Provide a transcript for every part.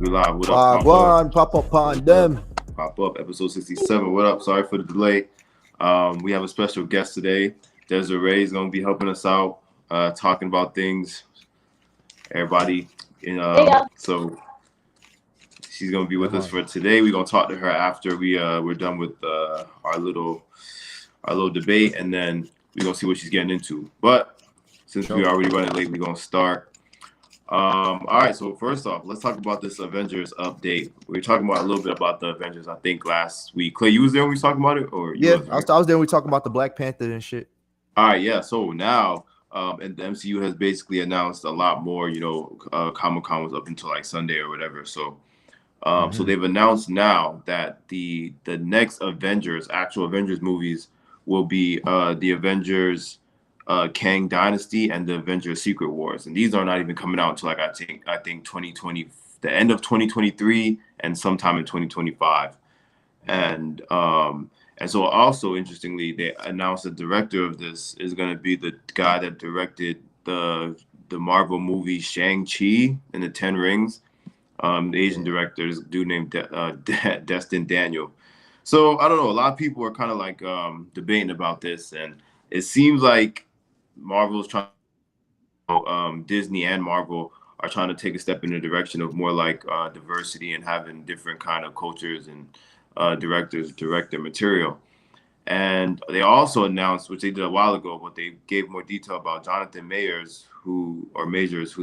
We live. What up? One pop up on them. Pop up. Episode 67. What up? Sorry for the delay. We have a special guest today. Desiree is going to be helping us out, talking about things. Everybody, so she's going to be with us for today. We're going to talk to her after we're done with our little debate, and then we're going to see what she's getting into. But since we're already running late, we're going to start. All right, so first off, let's talk about this Avengers update. We were talking about a little bit about the Avengers, I think, last week. Clay, you was there when we was talking about it? Or yeah, I was there when we talking about the Black Panther and shit. All right, yeah. So now, and the MCU has basically announced a lot more. Comic-Con was up until like Sunday or whatever. So, so they've announced now that the next actual Avengers movies will be the Avengers Kang Dynasty and the Avengers Secret Wars, and these are not even coming out until like I think 2020, the end of 2023 and sometime in 2025. And so also interestingly, they announced the director of this is going to be the guy that directed the Marvel movie Shang-Chi and the Ten Rings. The Asian director is a dude named Destin Daniel. So I don't know, a lot of people are kind of like debating about this, and it seems like Marvel's trying, Disney and Marvel are trying to take a step in the direction of more like diversity and having different kind of cultures and directors direct their material. And they also announced, which they did a while ago, but they gave more detail about Jonathan Majors, who's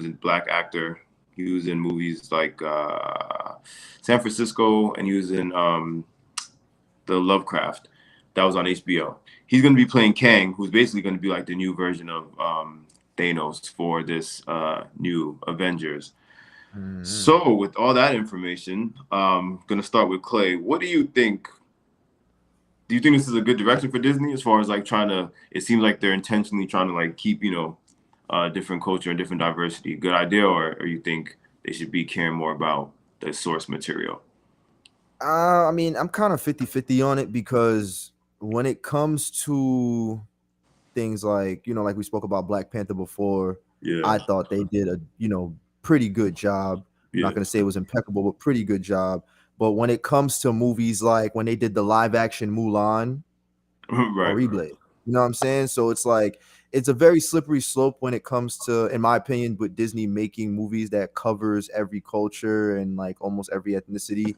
a Black actor. He was in movies like San Francisco, and he was in the Lovecraft. That was on HBO. He's going to be playing Kang, who's basically going to be like the new version of Thanos for this new Avengers. So with all that information, I'm going to start with Clay. What do you think? Do you think this is a good direction for Disney as far as like it seems like they're intentionally trying to like keep, different culture and different diversity? Good idea, or you think they should be caring more about the source material? I mean, I'm kind of 50-50 on it, because when it comes to things like, like we spoke about Black Panther before, I thought they did a, pretty good job. I'm not going to say it was impeccable, but pretty good job. But when it comes to movies like when they did the live action Mulan or Reblade, you know what I'm saying? So it's like, it's a very slippery slope when it comes to, in my opinion, with Disney making movies that covers every culture and like almost every ethnicity.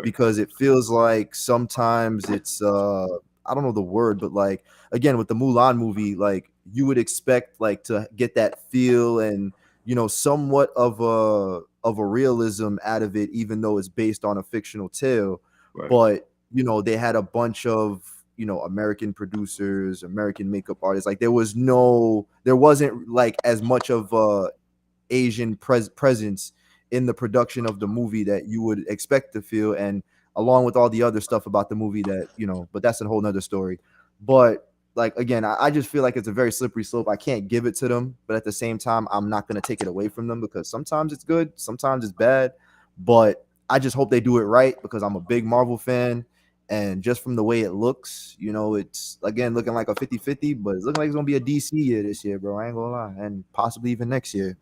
Because it feels like sometimes it's I don't know the word, but like again with the Mulan movie, like you would expect like to get that feel and somewhat of a realism out of it, even though it's based on a fictional tale. But they had a bunch of American producers, American makeup artists. Like there wasn't like as much of Asian presence in the production of the movie that you would expect to feel, and along with all the other stuff about the movie that but that's a whole nother story. But like again, I just feel like it's a very slippery slope. I can't give it to them, but at the same time I'm not going to take it away from them, because sometimes it's good, sometimes it's bad. But I just hope they do it right, because I'm a big Marvel fan, and just from the way it looks, it's again looking like a 50-50, but it's looking like it's going to be a DC year this year, bro. I ain't gonna lie, and possibly even next year.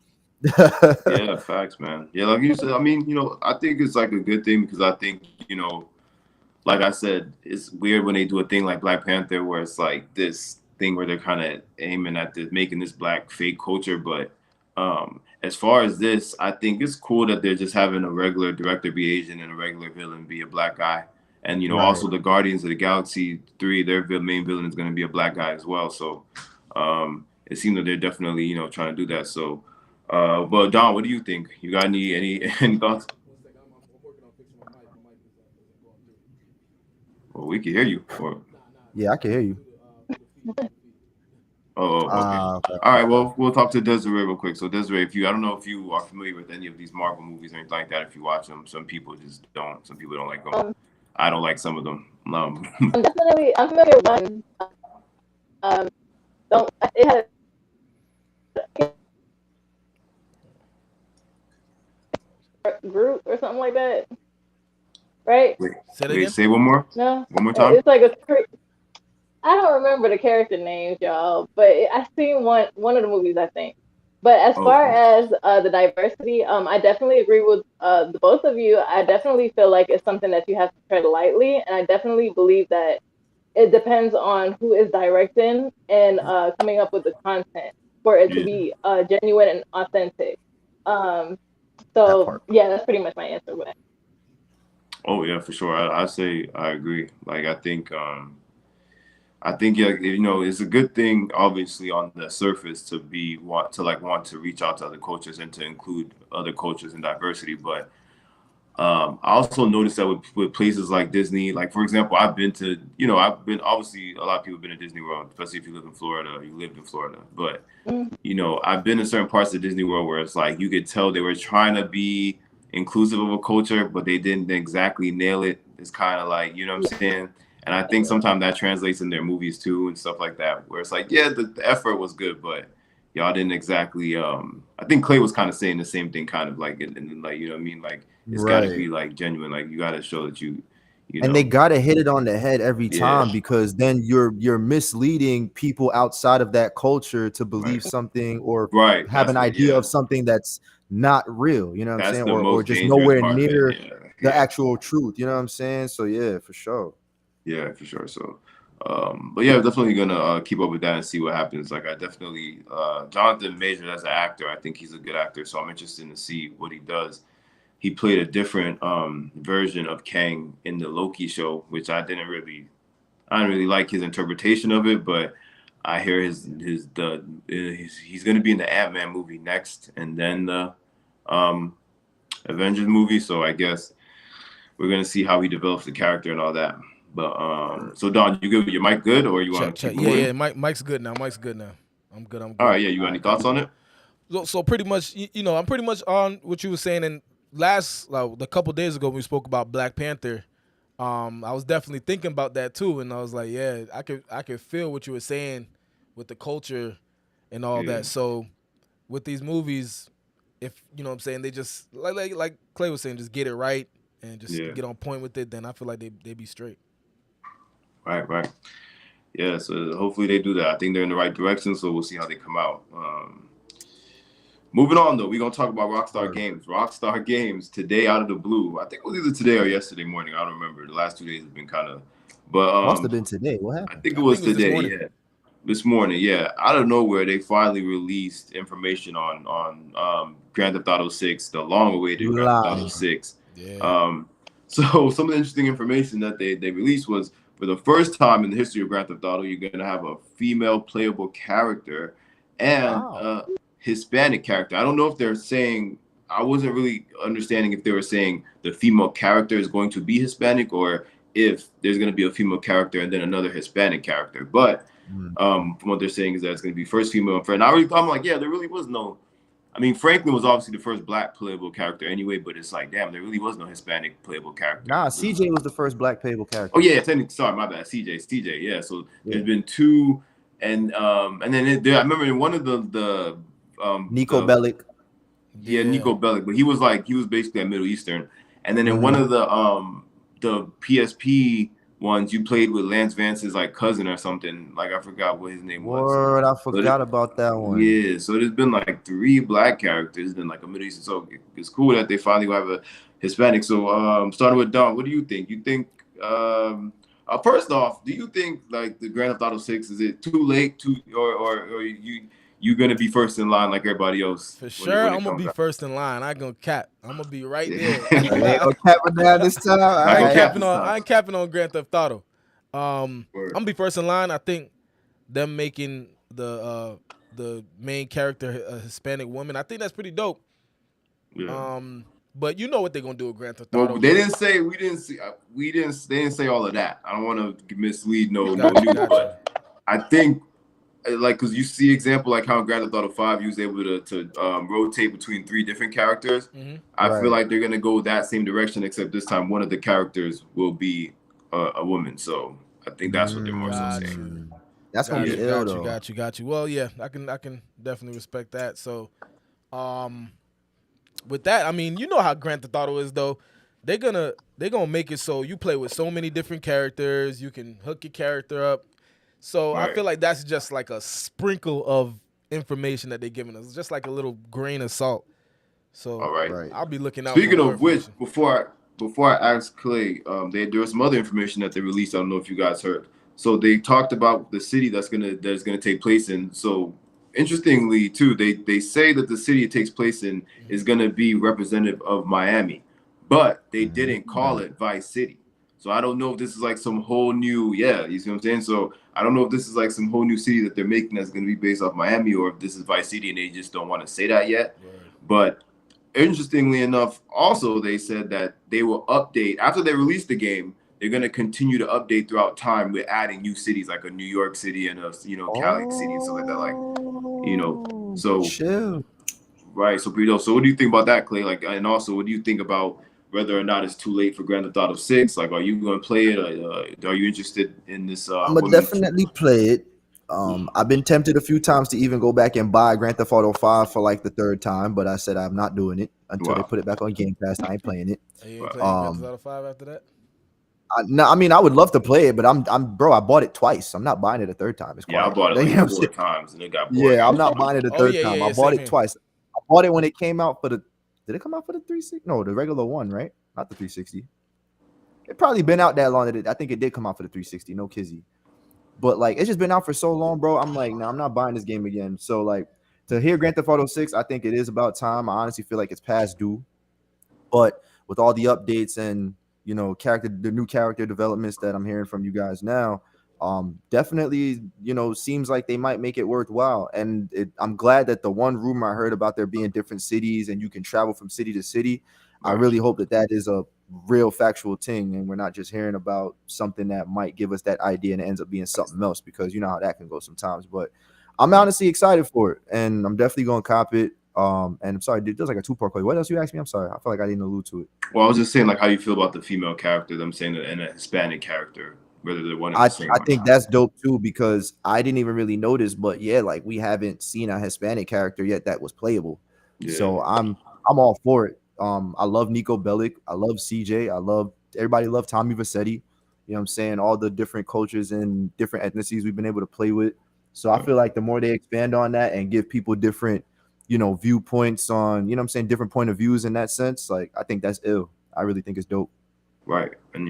Yeah, facts, man. Yeah, like you said, I mean, I think it's like a good thing, because I think, like I said, it's weird when they do a thing like Black Panther where it's like this thing where they're kind of aiming at making this Black fake culture. But as far as this, I think it's cool that they're just having a regular director be Asian and a regular villain be a Black guy. And, also the Guardians of the Galaxy 3, their main villain is going to be a Black guy as well. So it seems that they're definitely, trying to do that. So, but Don, what do you think? You got any thoughts? Well, we can hear you. Yeah, I can hear you. Okay. All right. Well, we'll talk to Desiree real quick. So Desiree, I don't know if you are familiar with any of these Marvel movies or anything like that. If you watch them, some people just don't. Some people don't like them. I don't like some of them. Definitely, I'm familiar with one. It had a group or something like that, right? Wait, say one more. No, one more time. It's like I don't remember the character names, y'all, but I seen one of the movies, I think. But as Oh, far as the diversity, I definitely agree with the both of you. I definitely feel like it's something that you have to tread lightly, and I definitely believe that it depends on who is directing and coming up with the content for it to yeah. be genuine and authentic. Um, That so part. yeah, that's pretty much my answer. But Oh yeah, for sure. I say I agree. Like I think yeah, you know, it's a good thing obviously on the surface to want to reach out to other cultures and to include other cultures and diversity. But I also noticed that with places like Disney, like for example, I've been obviously a lot of people have been to Disney World, especially if you live in Florida, you lived in Florida. But mm, you know, I've been in certain parts of Disney World where it's like you could tell they were trying to be inclusive of a culture, but they didn't exactly nail it. It's kind of like, you know what I'm saying? And I think sometimes that translates in their movies too and stuff like that, where it's like, yeah, the effort was good, but y'all didn't exactly. I think Clay was kind of saying the same thing, kind of like, and like, you know what I mean? Like, it's got to Right. be like genuine. Like, you got to show that you And they know, gotta hit it on the head every yeah, time, because then you're misleading people outside of that culture to right, believe something or right. have an idea Yeah, of something that's not real, you know what I'm that's saying? the Or most just dangerous nowhere part of it. near Yeah, the yeah. actual truth, you know what I'm saying? So yeah, for sure. Yeah, for sure. So, but yeah, definitely gonna keep up with that and see what happens. Like, I definitely Jonathan Major as an actor, I think he's a good actor. So I'm interested to see what he does. He played a different version of Kang in the Loki show, which I didn't really like his interpretation of it. But I hear he's gonna be in the Ant-Man movie next, and then the um, Avengers movie. So I guess we're gonna see how he develops the character and all that. But so Don, you good? Your mic good, or you want to Check. keep Yeah, moving? yeah. Mike's good now. Mike's good now. I'm good. I'm All good. right, yeah. You got All any right, thoughts on it? So pretty much, you know, I'm pretty much on what you were saying. And last, like, a couple days ago, when we spoke about Black Panther, I was definitely thinking about that too. And I was like, yeah, I could feel what you were saying with the culture and all Yeah, that. So with these movies, if you know what I'm saying, they just like Clay was saying, just get it right and just yeah. get on point with it. Then I feel like they be straight. Right, right. Yeah. So hopefully they do that. I think they're in the right direction. So we'll see how they come out. Moving on though, we're gonna talk about Rockstar word. Games. Rockstar Games today out of the blue. I think it was either today or yesterday morning. I don't remember. The last 2 days have been kind of, but Must have been today. What I happened? think it I think was it was this today. morning. Yeah. This morning, yeah, out of nowhere, they finally released information on Grand Theft Auto 6, the long-awaited You Grand Theft Auto lying. 6. Yeah. So some of the interesting information that they released was for the first time in the history of Grand Theft Auto, you're gonna have a female playable character and Wow. a Hispanic character. I don't know if they're saying. I wasn't really understanding if they were saying the female character is going to be Hispanic or if there's going to be a female character and then another Hispanic character. But Mm. from what they're saying is that it's going to be first female and friend. I really thought, I'm like, yeah, there really was no. I mean, Franklin was obviously the first black playable character anyway, but it's like, damn, there really was no Hispanic playable character. Nah, CJ was the first black playable Oh character. yeah, sorry, my bad. CJ, yeah. So Yeah. there's been two, and then I remember in one of Nico the Bellic. yeah, Yeah. Nico Bellic, but he was basically a Middle Eastern. And then in one Mhm. of the PSP ones, you played with Lance Vance's like cousin or something. Like I forgot what his name was. Word, I But it, forgot about that one. yeah, so there's been like three black characters and like a Middle Eastern. So it's cool that they finally have a Hispanic. So starting with Don, what do you think? You think first off, do you think like the Grand Theft Auto 6 is it too late to or you gonna be first in line like everybody else For when it sure, when I'm it gonna comes be out? first in line. I ain't gonna cap. I'm gonna be right Yeah. there. Ain't no capping down this time. All Not gonna I ain't right. cap capping this on. time. I ain't capping on Grand Theft Auto. I'm Word. gonna be first in line. I think them making the main character a Hispanic woman. I think that's pretty dope. Yeah. But you know what they're gonna do with Grand Theft Well, Auto. they didn't say they didn't say all of that. I don't want to mislead no Got you. news, Got you. but I think like because you see example like how in Grand Theft Auto 5 you was able to rotate between three different characters. Hmm. I feel Right. like they're gonna go that same direction, except this time one of the characters will be a woman. So I think that's what they're more so Got saying. you. That's gonna Got be you. ill Got you. though. Got you. Got you. Well, yeah, I can definitely respect that. So, um, with that, I mean, you know how Grand Theft Auto is though. They're gonna make it so you play with so many different characters. You can hook your character up. So I Right. feel like that's just like a sprinkle of information that they're giving us. It's just like a little grain of salt. So All right. I'll be looking out. Speaking for more of which, information. before I ask Clay, there was some other information that they released. I don't know if you guys heard. So they talked about the city that's gonna take place in. So interestingly, too, they say that the city it takes place in is gonna be representative of Miami, but they didn't call it Vice City. So I don't know if this is like some whole new, you see what I'm saying? So I don't know if this is like some whole new city that they're making that's gonna be based off Miami, or if this is Vice City and they just don't want to say that yet. Right. But interestingly enough, also they said that they will update after they release the game. They're going to continue to update throughout time with adding new cities like a New York City and a Cali City and stuff like that. So chill. Right. So pretty dope. So what do you think about that, Clay? Like, and also what do you think about whether or not it's too late for Grand Theft Auto 6? Like, are you going to play it? Are you interested in this? I'm gonna definitely play it. I've been tempted a few times to even go back and buy Grand Theft Auto 5 for like the third time, but I said I'm not doing it until they put it back on Game Pass. I ain't playing it. You ain't playing Grand Theft Auto 5 after that? No, I mean I would love to play it, but bro, I bought it twice. I'm not buying it a third time. It's I bought it like 4 times and it got bored. Yeah, I'm not buying it a third time. I bought it twice. I bought it when it came out for the. Did it come out for the 360? No, the regular one, right? Not the 360. It probably been out that long that I think it did come out for the 360. No kizzy. But like it's just been out for so long, bro. I'm like, no, I'm not buying this game again. So like to hear Grand Theft Auto 6, I think it is about time. I honestly feel like it's past due. But with all the updates and the new character developments that I'm hearing from you guys now, definitely, seems like they might make it worthwhile. And I'm glad that the one rumor I heard about there being different cities and you can travel from city to city. I really hope that is a real factual thing and we're not just hearing about something that might give us that idea and it ends up being something else, because you know how that can go sometimes. But I'm honestly excited for it and I'm definitely going to cop it. And I'm sorry, dude, there's like a 2-part question. What else you asked me? I'm sorry. I feel like I didn't allude to it. Well, I was just saying like how you feel about the female character, them saying that, and a Hispanic character, whether they're one. I think that's dope too, because I didn't even really notice, but yeah, like we haven't seen a Hispanic character yet that was playable. Yeah. So I'm all for it. I love Nico Bellic. I love CJ. Everybody love Tommy Vercetti. You know what I'm saying? All the different cultures and different ethnicities we've been able to play with. So I feel like the more they expand on that and give people different, viewpoints on, different point of views in that sense, like I think that's ill. I really think it's dope. Right. And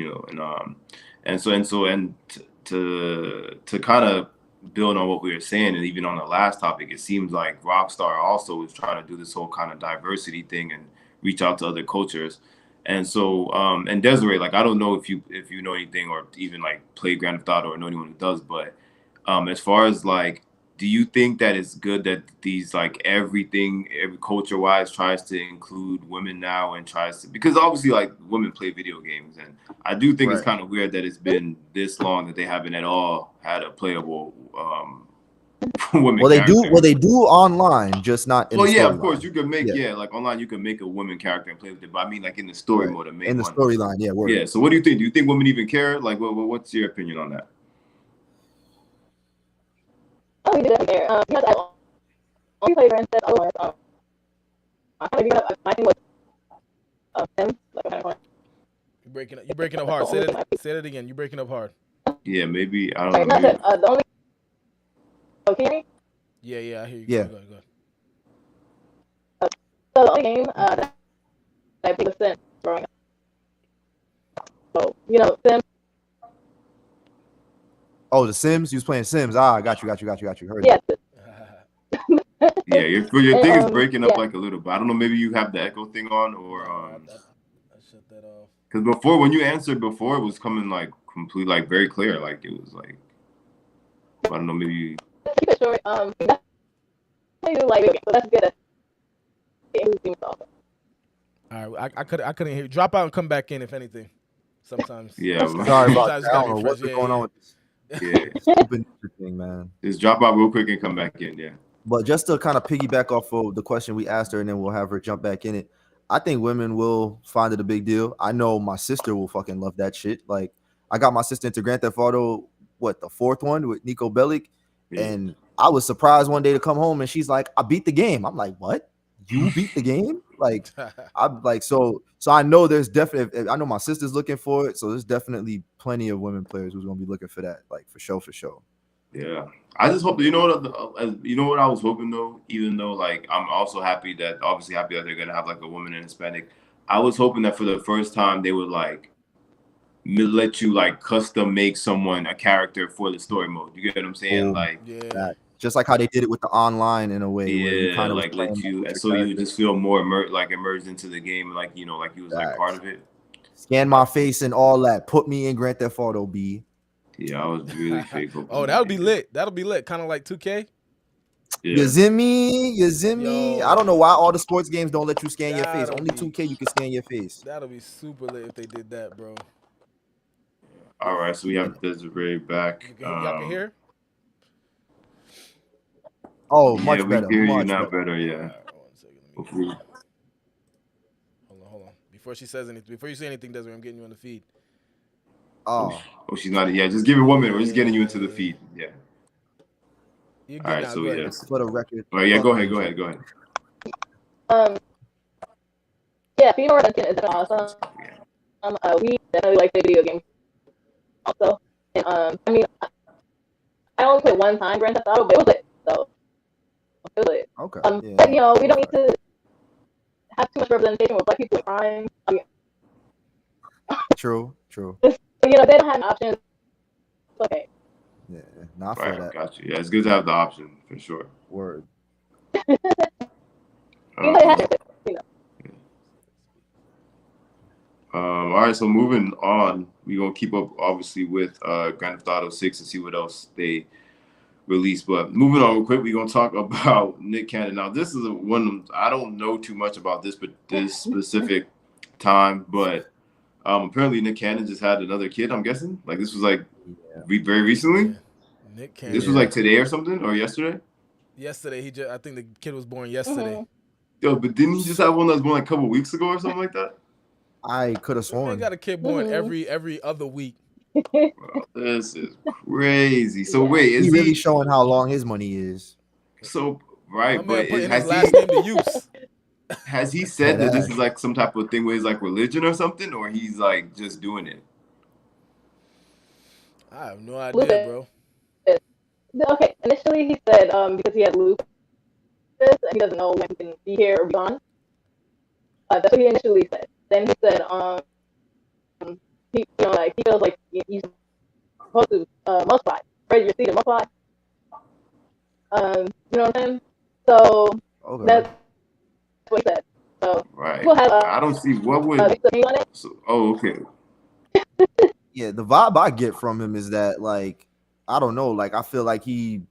to kind of build on what we were saying, and even on the last topic, it seems like Rockstar also is trying to do this whole kind of diversity thing and reach out to other cultures. And so and Desiree, like I don't know if you know anything or even like play Grand Theft Auto or know anyone who does, but as far as like, do you think that it's good that these like every culture wise tries to include women now and tries to, because obviously like women play video games, and I do think it's kind of weird that it's been this long that they haven't at all had a playable women. Well, they do online, just not in the of course you can make like online you can make a woman character and play with it, but I mean like in the story mode, in the storyline. So what do you think? Do you think women even care? Like what's your opinion on that? Oh, we do definitely care. Because I only played Grand Theft Auto. I kind of my thing was Sims. Like, You're breaking up hard. Say that again. You're breaking up hard. Yeah, maybe I don't know. The only. Oh, can you hear me? Yeah, I hear you. Yeah. Go ahead. So the only game that I played was Sims growing up. So Sims. Oh, the Sims? You was playing Sims. I got you. Heard yes. Yeah, your thing is breaking up like a little bit. I don't know, maybe you have the echo thing on or I shut that off. Because before, when you answered before, it was coming like complete, like very clear. Like it was like, I don't know, maybe. Keep it short. I do like video games, so that's good. All right, I couldn't hear you. Drop out and come back in if anything. Sometimes. Yeah. Sorry about that. I don't know what's going on with this. Yeah. Stupid thing, man. Just drop out real quick and come back in. Yeah. But just to kind of piggyback off of the question we asked her, and then we'll have her jump back in it. I think women will find it a big deal. I know my sister will fucking love that shit. Like, I got my sister into Grand Theft Auto, the 4th one with Nico Bellic, and I was surprised one day to come home and she's like, "I beat the game." I'm like, "What? You beat the game?" Like, I'm like, so I know there's definitely. I know my sister's looking for it, so there's definitely plenty of women players who's gonna be looking for that, like for sure. Yeah. I just hope, you know what I was hoping though, even though like I'm also obviously happy that they're gonna have like a woman in Hispanic. I was hoping that for the first time they would like let you like custom make someone a character for the story mode. You get what I'm saying? Like just like how they did it with the online in a way where you kind of like let you, and so you just feel more immersed into the game, like like you was like part of it. Scan my face and all that. Put me in Grand Theft Auto B. Yeah, I was really faithful. Oh, that'll be lit. That'll be lit. Kind of like 2K. Yeah. You zimmy. I don't know why all the sports games don't let you scan your face. Only 2K you can scan your face. That'll be super lit if they did that, bro. All right, so we have Desiree back. Y'all can hear? Oh, much better. We hear you now better, yeah. Right, hold on a second. Hold on. Before you say anything, Desiree, I'm getting you on the feed. Oh, she's not. Yeah, just give it 1 minute. We're just getting you into the feed. Yeah. All right, so yeah. For the record. Oh yeah, go ahead. Yeah, female representation is awesome. We definitely like the video game also. And I mean, I only played one time Grand Theft Auto, but it was lit. So it was lit. Okay. But you know, we don't need to have too much representation with black people in crime. I mean, True. You know, they don't have options. Okay. Yeah, not for that. Got you. Yeah, it's good to have the option for sure. Word. All right, so moving on, we're gonna keep up obviously with Grand Theft Auto 6 and see what else they release. But moving on real quick, we're gonna talk about Nick Cannon. Now, this is one I don't know too much about this, but this specific time, but apparently Nick Cannon just had another kid. I'm guessing like this was like very recently. Yeah. Nick Cannon. This was like today or something, or yesterday. Yesterday, I think the kid was born yesterday. Yo, but didn't he just have one that was born like a couple weeks ago or something like that? I could have sworn. He got a kid born every other week. Bro, this is crazy. So wait, is he really showing how long his money is? So right, but has his last name to use? Has he said that this is like some type of thing where he's like religion or something, or he's like just doing it? I have no idea, bro. Okay, initially he said because he had lupus and he doesn't know when he can be here or be gone. That's what he initially said. Then he said he feels like he's supposed to multiply, spread your seed and multiply. You know what I'm saying? So that's what he said. So right. We'll have, I don't see what would. Okay. Yeah, the vibe I get from him is that like I don't know, like I feel like he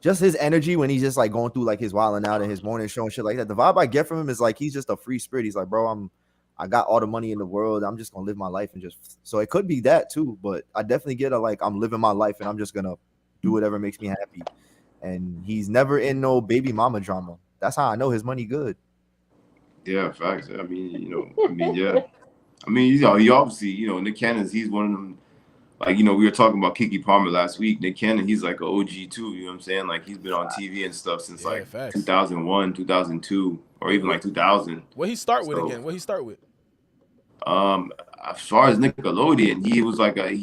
just his energy when he's just like going through like his wilding out and his morning show and shit like that. The vibe I get from him is like he's just a free spirit. He's like, bro, I got all the money in the world. I'm just gonna live my life and just so it could be that too, but I definitely get I'm living my life and I'm just gonna do whatever makes me happy. And he's never in no baby mama drama. That's how I know his money good. Yeah, facts. I mean, yeah. I mean, he obviously, Nick Cannon, he's one of them. Like, we were talking about Kiki Palmer last week. Nick Cannon, he's like an OG too. You know what I'm saying? Like, he's been on TV and stuff since facts. 2001, 2002, or even like 2000. What he start with again? What he start with? As far as Nickelodeon, he was like as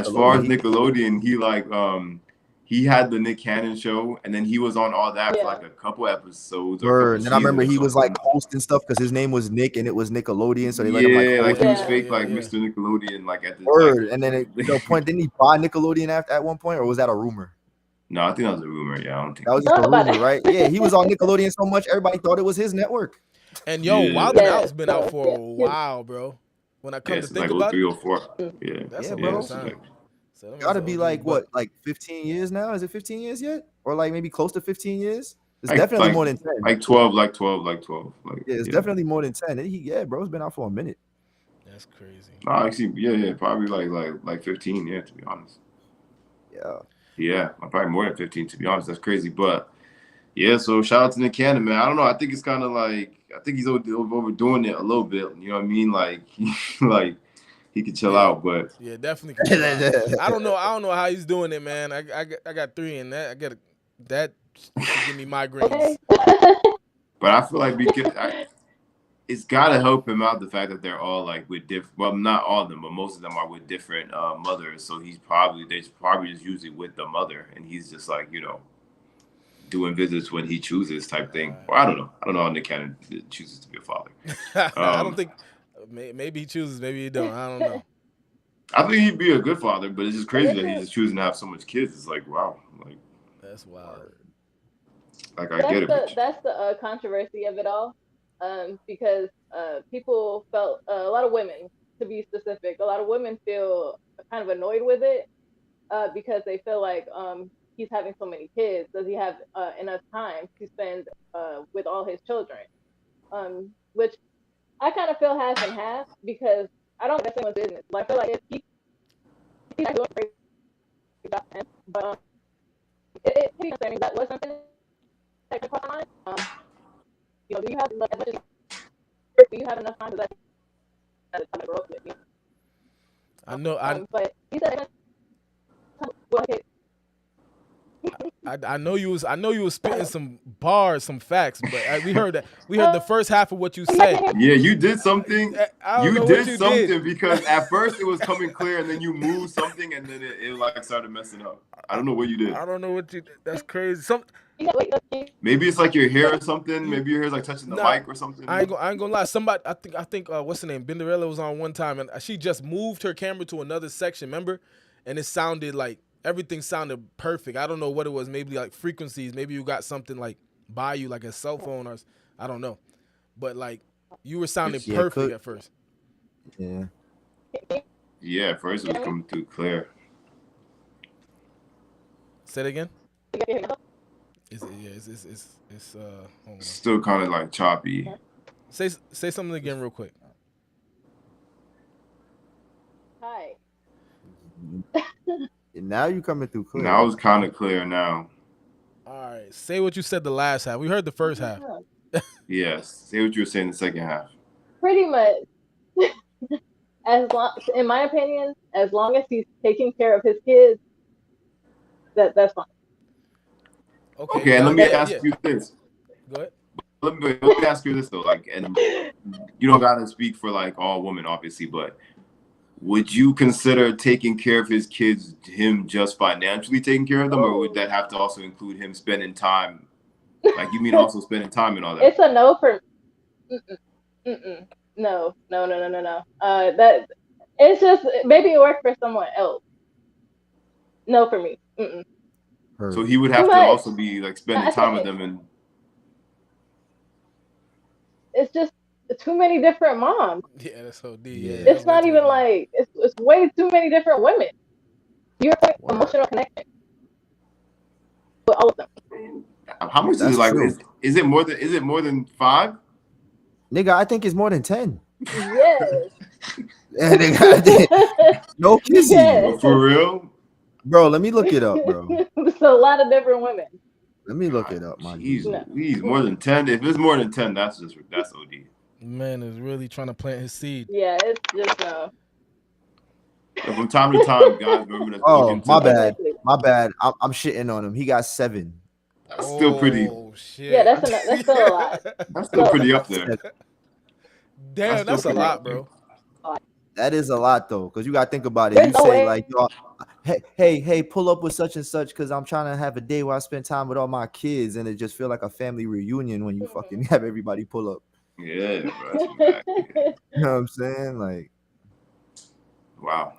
far as Nickelodeon, he had the Nick Cannon show, and then he was on all that for like a couple episodes. And then I remember he was like hosting stuff because his name was Nick and it was Nickelodeon, so they let him like he was fake Mr. Nickelodeon like at the and then at the point, didn't he buy Nickelodeon at one point, or was that a rumor? No, I think that was a rumor. Yeah, I don't think that was just a rumor, right? Yeah, he was on Nickelodeon so much everybody thought it was his network. And Wild 'N Out's been out for a while, bro. When I come to think about 3 or 4. Yeah, that's a bro. long time. So gotta be like what, like 15 years now? Is it 15 years yet, or like maybe close to 15 years? It's definitely more than 10. Like 12. It's definitely more than 10. Bro, it's been out for a minute. That's crazy. No, actually, probably like 15. Yeah, to be honest. Yeah, probably more than 15. To be honest, that's crazy. But yeah, so shout out to Nick Cannon, man. I don't know. I think it's kind of like he's overdoing it a little bit. You know what I mean? Like he could chill out, but yeah, definitely. I don't know how he's doing it, man. I got 3 in that. that give me migraines. But I feel like it's gotta help him out the fact that they're all like with different. Well, not all of them, but most of them are with different mothers. So they're probably just usually with the mother, and he's just like doing visits when he chooses type thing. Or I don't know how Nick Cannon chooses to be a father. I don't think. Maybe he chooses, maybe he don't. I don't know. I think he'd be a good father, but it's just crazy that he's just choosing to have so much kids. It's like, wow, like that's wild. Like I get it. That's the controversy of it all, because people felt a lot of women, to be specific, a lot of women feel kind of annoyed with it because they feel like he's having so many kids. Does he have enough time to spend with all his children? Which I kind of feel half and half, because I don't think that's anyone's business. Like, I feel like if he's not doing a great job, but it could be concerning. That was something that could cross my mind. Do you have enough? Do you have enough time to let that time to grow up with me? I know. But he said, well, okay. I know you was spitting some bars, some facts, but we heard the first half of what you said. Yeah, you did something. You did something. Because at first it was coming clear, and then you moved something, and then it like started messing up. I don't know what you did. I don't know what you did. That's crazy. Maybe it's like your hair or something. Maybe your hair's like touching the mic or something. I ain't gonna lie. Somebody, I think what's her name? Benderella was on one time, and she just moved her camera to another section. Remember, and it sounded like. Everything sounded perfect. I don't know what it was. Maybe like frequencies. Maybe you got something like by you, like a cell phone, or I don't know. But like you were sounding perfect at first. Yeah. Yeah, at first it was coming through clear. Say it again. Is it? Yeah. It's still kind of like choppy. Say something again real quick. Hi. Now you coming through clear. Now it's kind of clear now. All right. Say what you said the last half. We heard the first half. Yes. Say what you were saying the second half. Pretty much. In my opinion, as long as he's taking care of his kids, that's fine. Okay, and let me ask you this. Go ahead. Let me ask you this though, like, and you don't gotta speak for like all women, obviously, but would you consider taking care of his kids, him just financially taking care of them, or would that have to also include him spending time? Like, you mean also spending time and all that? It's a no for. No. That it's just maybe it worked for someone else. No for me. So he would have to also be like spending time with them, and it's just too many different moms. Yeah, that's OD. Yeah. It's not even like it's way too many different women. You're like emotional connection with all of them. How much is it like? Is it more than 5? Nigga, I think it's more than 10. Yes. Yeah, nigga, no kissing. Yes. For real? Bro, let me look it up, bro. It's a lot of different women. Let me look it up, man. He's more than 10. If it's more than 10, that's OD. Man is really trying to plant his seed. Yeah, it's just no. So from time to time, guys, remember that. Oh, my bad. I'm shitting on him. He got 7. That's still pretty. Oh shit. Yeah, that's still a lot. That's still pretty up there. Damn, that's a lot, bro. That is a lot though, because you gotta think about it. You say like, hey, pull up with such and such, because I'm trying to have a day where I spend time with all my kids, and it just feel like a family reunion when you fucking have everybody pull up. Yeah, bro. You know what I'm saying? Like, wow.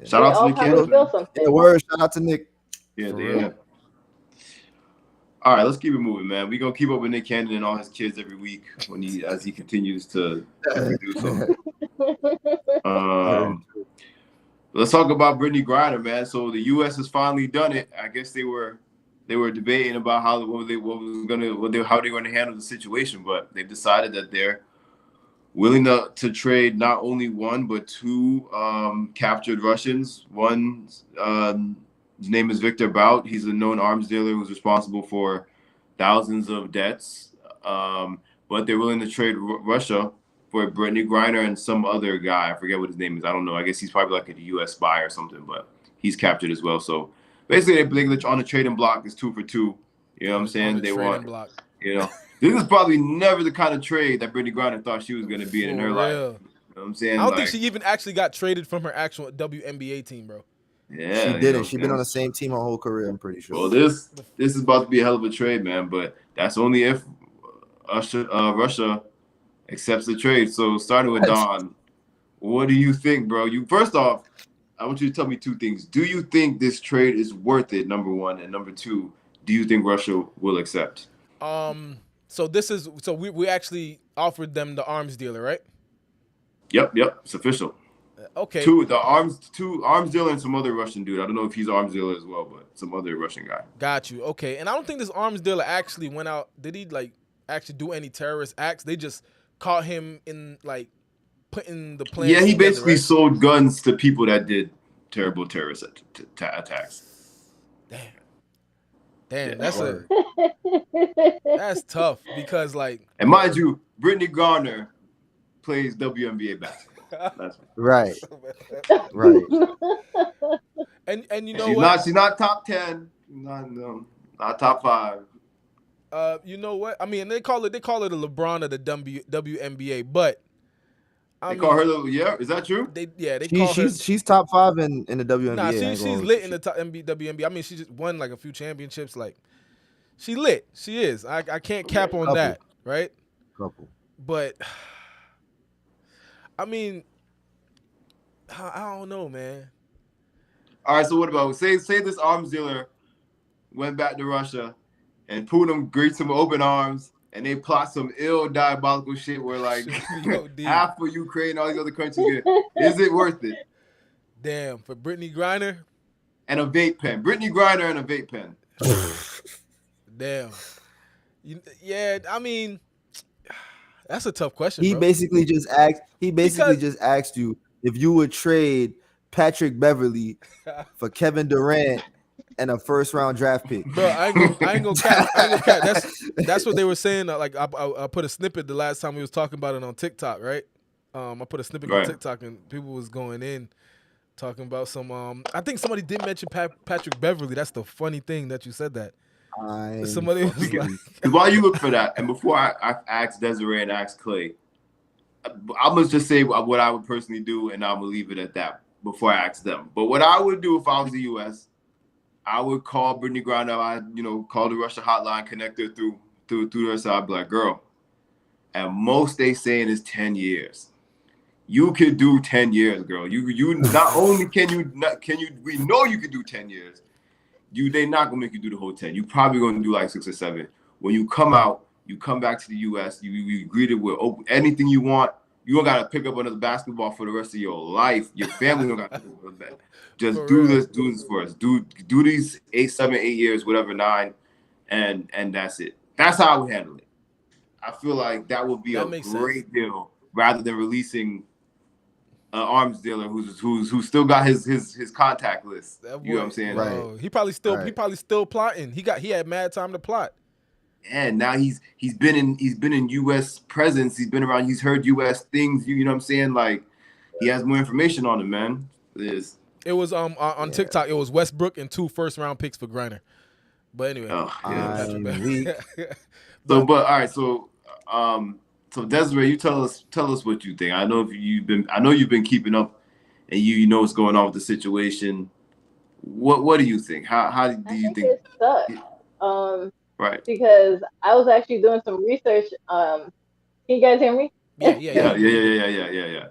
Shout out to Nick Cannon. Yeah, word. Shout out to Nick. Yeah. All right, let's keep it moving, man. We're gonna keep up with Nick Cannon and all his kids every week as he continues to do so. Let's talk about Britney Griner, man. So the U.S. has finally done it. I guess they were debating about how they were going to handle the situation, but they've decided that they're willing to trade not only one but 2 captured Russians. One, his name is Victor Bout. He's a known arms dealer who's responsible for thousands of deaths. But they're willing to trade Russia for Britney Griner and some other guy. I forget what his name is. I don't know. I guess he's probably like a U.S. spy or something, but he's captured as well. So basically, they on the trading block is 2 for 2. You know what I'm saying? They want, This is probably never the kind of trade that Britney Griner thought she was going to be in her life. You know what I'm saying? I don't think she even actually got traded from her actual WNBA team, bro. Yeah, she didn't. She's been on the same team her whole career, I'm pretty sure. Well, this is about to be a hell of a trade, man. But that's only if Russia accepts the trade. So starting with Don, what do you think, bro? First off, I want you to tell me two things. Do you think this trade is worth it? Number one, and number two, do you think Russia will accept? So we actually offered them the arms dealer, right? Yep, it's official. Okay. Two arms dealer and some other Russian dude. I don't know if he's arms dealer as well, but some other Russian guy. Got you. Okay. And I don't think this arms dealer actually went out. Did he actually do any terrorist acts? They just caught him in putting the plans. Yeah, he together, basically sold guns to people that did terrible terrorist attacks. Damn, that's tough because and mind you, Britney Griner plays WNBA basketball. That's right. And you know she's not top 10, not top 5. You know what? I mean, they call it a LeBron of the WNBA, but they call her is that true? They call her. She's top 5 in the WNBA. Nah, she's lit in the top WNBA. I mean, she just won a few championships. She lit. She is. I can't cap on that, right? Couple. But I mean, I don't know, man. All right, so what about say this arms dealer went back to Russia and Putin greets him with open arms. And they plot some ill diabolical shit where half of Ukraine, all these other countries get. Is it worth it? Damn, for Britney Griner? And a vape pen. Britney Griner and a vape pen. Damn. Yeah, I mean, that's a tough question. He basically just asked you if you would trade Patrick Beverly for Kevin Durant and a first-round draft pick. Bro, I ain't gonna cap. That's what they were saying. I put a snippet the last time we was talking about it on TikTok, right? I put a snippet on TikTok and people was going in talking about some. I think somebody did mention Patrick Beverly. That's the funny thing that you said that. Somebody was like, while you look for that, and before I ask Desiree and ask Clay, I'm gonna just say what I would personally do, and I'm gonna leave it at that before I ask them. But what I would do if I was the U.S., I would call Britney Griner. Call the Russia hotline, connect her through their side, be like, girl. And most they saying is 10 years. You could do 10 years, girl. You not only we know you could do 10 years. They not gonna make you do the whole 10. You probably gonna do 6 or 7. When you come out, you come back to the U.S. You greeted with anything you want. You don't gotta pick up another basketball for the rest of your life. Your family don't gotta pick up that. Just do this for us. Do these 8 years, whatever, 9, and that's it. That's how I would handle it. I feel like that would be a great deal rather than releasing an arms dealer who's still got his contact list. You know what I'm saying? Right. He probably still plotting. He had mad time to plot. And now he's been in U.S. presence. He's been around. He's heard U.S. things. You know what I'm saying? He has more information on him, man. It was on TikTok. It was Westbrook and 2 first-round picks for Griner. But anyway, all right. So Desiree, you tell us what you think. I know you've been keeping up, and you know what's going on with the situation. What do you think? How do you think? It sucks. Right. Because I was actually doing some research. Can you guys hear me? Yeah.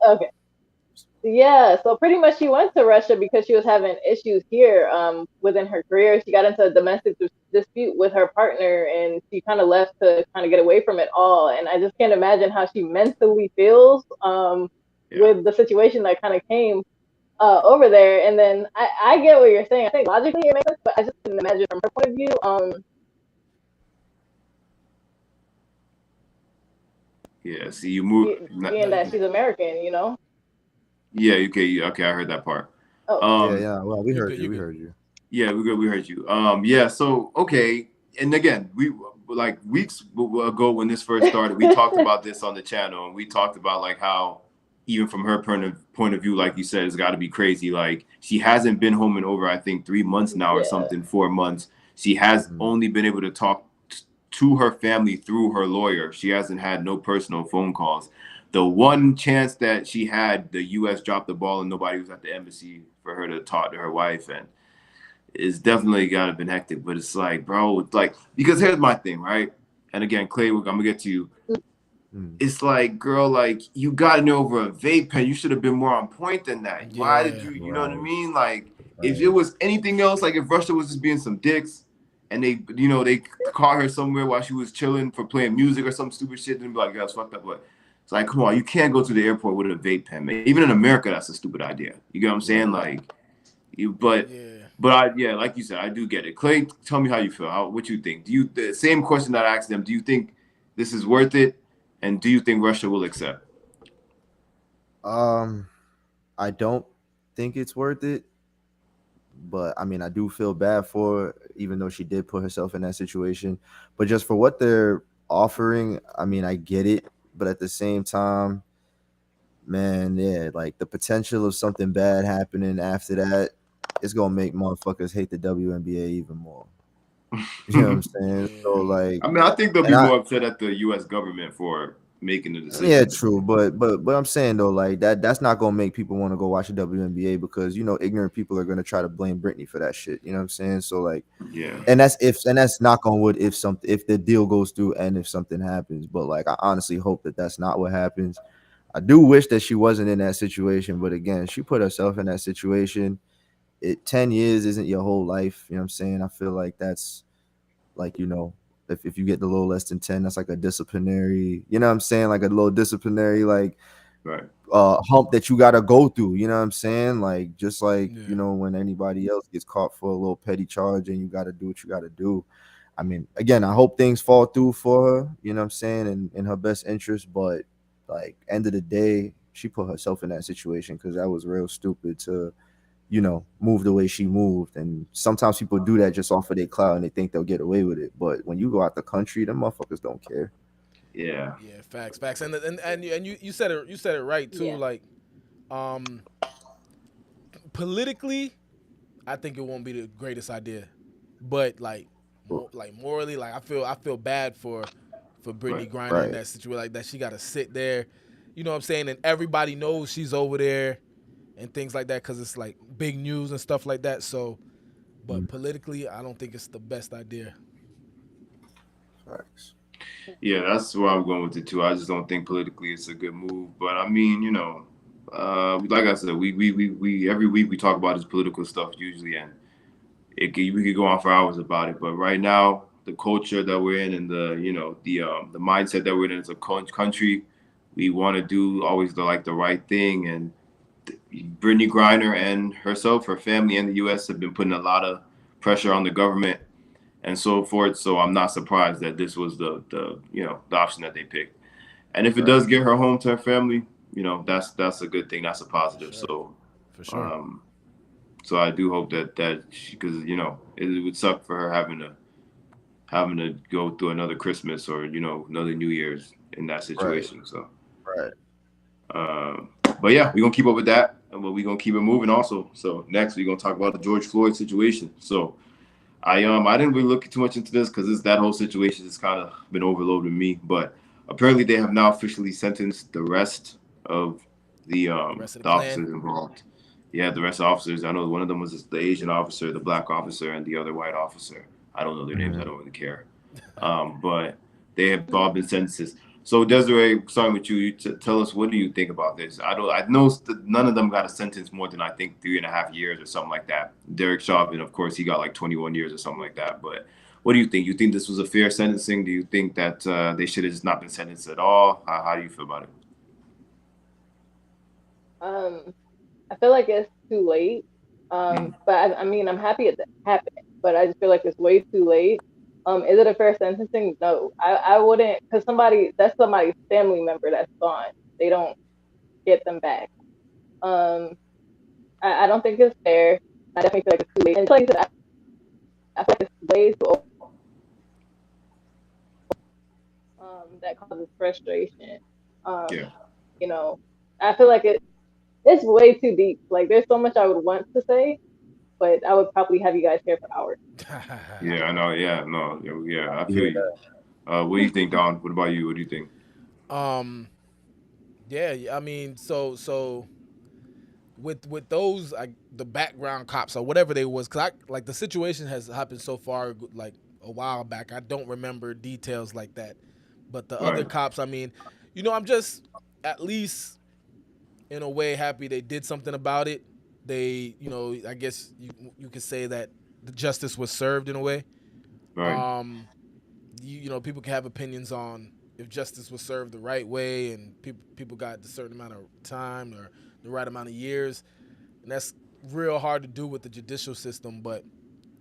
Okay. Yeah, so pretty much she went to Russia because she was having issues here within her career. She got into a domestic dispute with her partner, and she kind of left to kind of get away from it all. And I just can't imagine how she mentally feels with the situation that kind of came over there. And then I get what you're saying. I think logically it makes sense, but I just couldn't imagine from her point of view. Yeah, see, you move. Being that she's American, you know? Yeah, okay, I heard that part. Yeah. Well, we heard you. Yeah, we heard you. Yeah, so okay, and again, we weeks ago when this first started, we talked about this on the channel, and we talked about how even from her point of view, like you said, it's got to be crazy. She hasn't been home in over, I think, 3 months now or something, 4 months. She has only been able to talk to her family through her lawyer. She hasn't had no personal phone calls. The one chance that she had, the U.S. dropped the ball and nobody was at the embassy for her to talk to her wife, and it's definitely gotta been hectic. But it's like, bro, it's like, because here's my thing, right? And again, Clay, I'm gonna get to you. It's like, girl, like, you got me over a vape pen. You should have been more on point than that. Yeah, Why did you know what I mean? Like, if it was anything else, like if Russia was just being some dicks and they, they caught her somewhere while she was chilling for playing music or some stupid shit, then be like, yeah, it's fucked up. But it's like, come on, you can't go to the airport with a vape pen, man. Even in America, that's a stupid idea. You get what I'm saying? Like, like you said, I do get it. Clay, tell me how you feel. What you think? The same question that I asked them, do you think this is worth it? And do you think Russia will accept? I don't think it's worth it. But I mean, I do feel bad for her, even though she did put herself in that situation. But just for what they're offering, I mean, I get it. But at the same time, man, yeah, like the potential of something bad happening after that, it's gonna make motherfuckers hate the WNBA even more. You know what I'm saying? So like, I mean, I think they'll be more upset at the U.S. government for making the decision. Yeah, true, but I'm saying though, like that's not gonna make people want to go watch the WNBA because ignorant people are gonna try to blame Britney for that shit. You know what I'm saying? So like, and that's knock on wood if the deal goes through and if something happens. But like, I honestly hope that that's not what happens. I do wish that she wasn't in that situation, but again, she put herself in that situation. 10 years isn't your whole life. You know what I'm saying? I feel like that's like, if you get a little less than 10, that's like a disciplinary, you know what I'm saying? Like a little disciplinary, like, hump that you got to go through. You know what I'm saying? Like, just like, when anybody else gets caught for a little petty charge and you got to do what you got to do. I mean, again, I hope things fall through for her, you know what I'm saying? In her best interest. But like, end of the day, she put herself in that situation because that was real stupid to, move the way she moved. And sometimes people do that just off of their clout and they think they'll get away with it. But when you go out the country, them motherfuckers don't care. Yeah, facts. And you said it right too. Like, politically, I think it won't be the greatest idea, but like morally, like I feel bad for Britney Griner in that situation, like that she got to sit there, you know what I'm saying, and everybody knows she's over there and things like that because it's like big news and stuff like that. So, but politically, I don't think it's the best idea. Facts. Yeah, that's where I'm going with it too. I just don't think politically it's a good move. But I mean, like I said, we every week we talk about this political stuff usually, and we could go on for hours about it. But right now, the culture that we're in and the mindset that we're in as a country, we want to do always the right thing. And Britney Griner and herself, her family, and the U.S. have been putting a lot of pressure on the government and so forth. So I'm not surprised that this was the option that they picked. And if it does get her home to her family, that's a good thing. That's a positive. So for sure. So I do hope that because it would suck for her having to go through another Christmas or another New Year's in that situation. So but yeah, we're gonna keep up with that, and we're gonna keep it moving also. So next we're gonna talk about the George Floyd situation. So I didn't really look too much into this because that whole situation has kind of been overloaded me. But apparently they have now officially sentenced the rest of the officers involved. Yeah, the rest of the officers. I know one of them was the Asian officer, the black officer, and the other white officer. I don't know their names. I don't really care. But they have all been sentences. So Desiree, starting with you, tell us, what do you think about this? I know none of them got a sentence more than I think 3.5 years or something like that. Derek Chauvin, of course, he got like 21 years or something like that. But what do you think? You think this was a fair sentencing? Do you think that they should have just not been sentenced at all? How do you feel about it? I feel like it's too late. But I mean, I'm happy it happened, but I just feel like it's way too late. Is it a fair sentencing? No, I wouldn't, because that's somebody's family member that's gone. They don't get them back. I don't think it's fair. I definitely feel like it's too late. And like I feel like it's way too old. That causes frustration. I feel like it's way too deep. Like, there's so much I would want to say, but I would probably have you guys here for hours. Yeah, I know. Yeah, no. Yeah, I feel you. What do you think, Don? What about you? What do you think? Yeah, I mean, so with those the background cops or whatever they was, cause like the situation has happened so far like a while back. I don't remember details like that, but the other Right. cops, I mean, I'm just at least in a way happy they did something about it. They, I guess you could say that the justice was served in a way. Right. People can have opinions on if justice was served the right way and people got a certain amount of time or the right amount of years, and that's real hard to do with the judicial system. But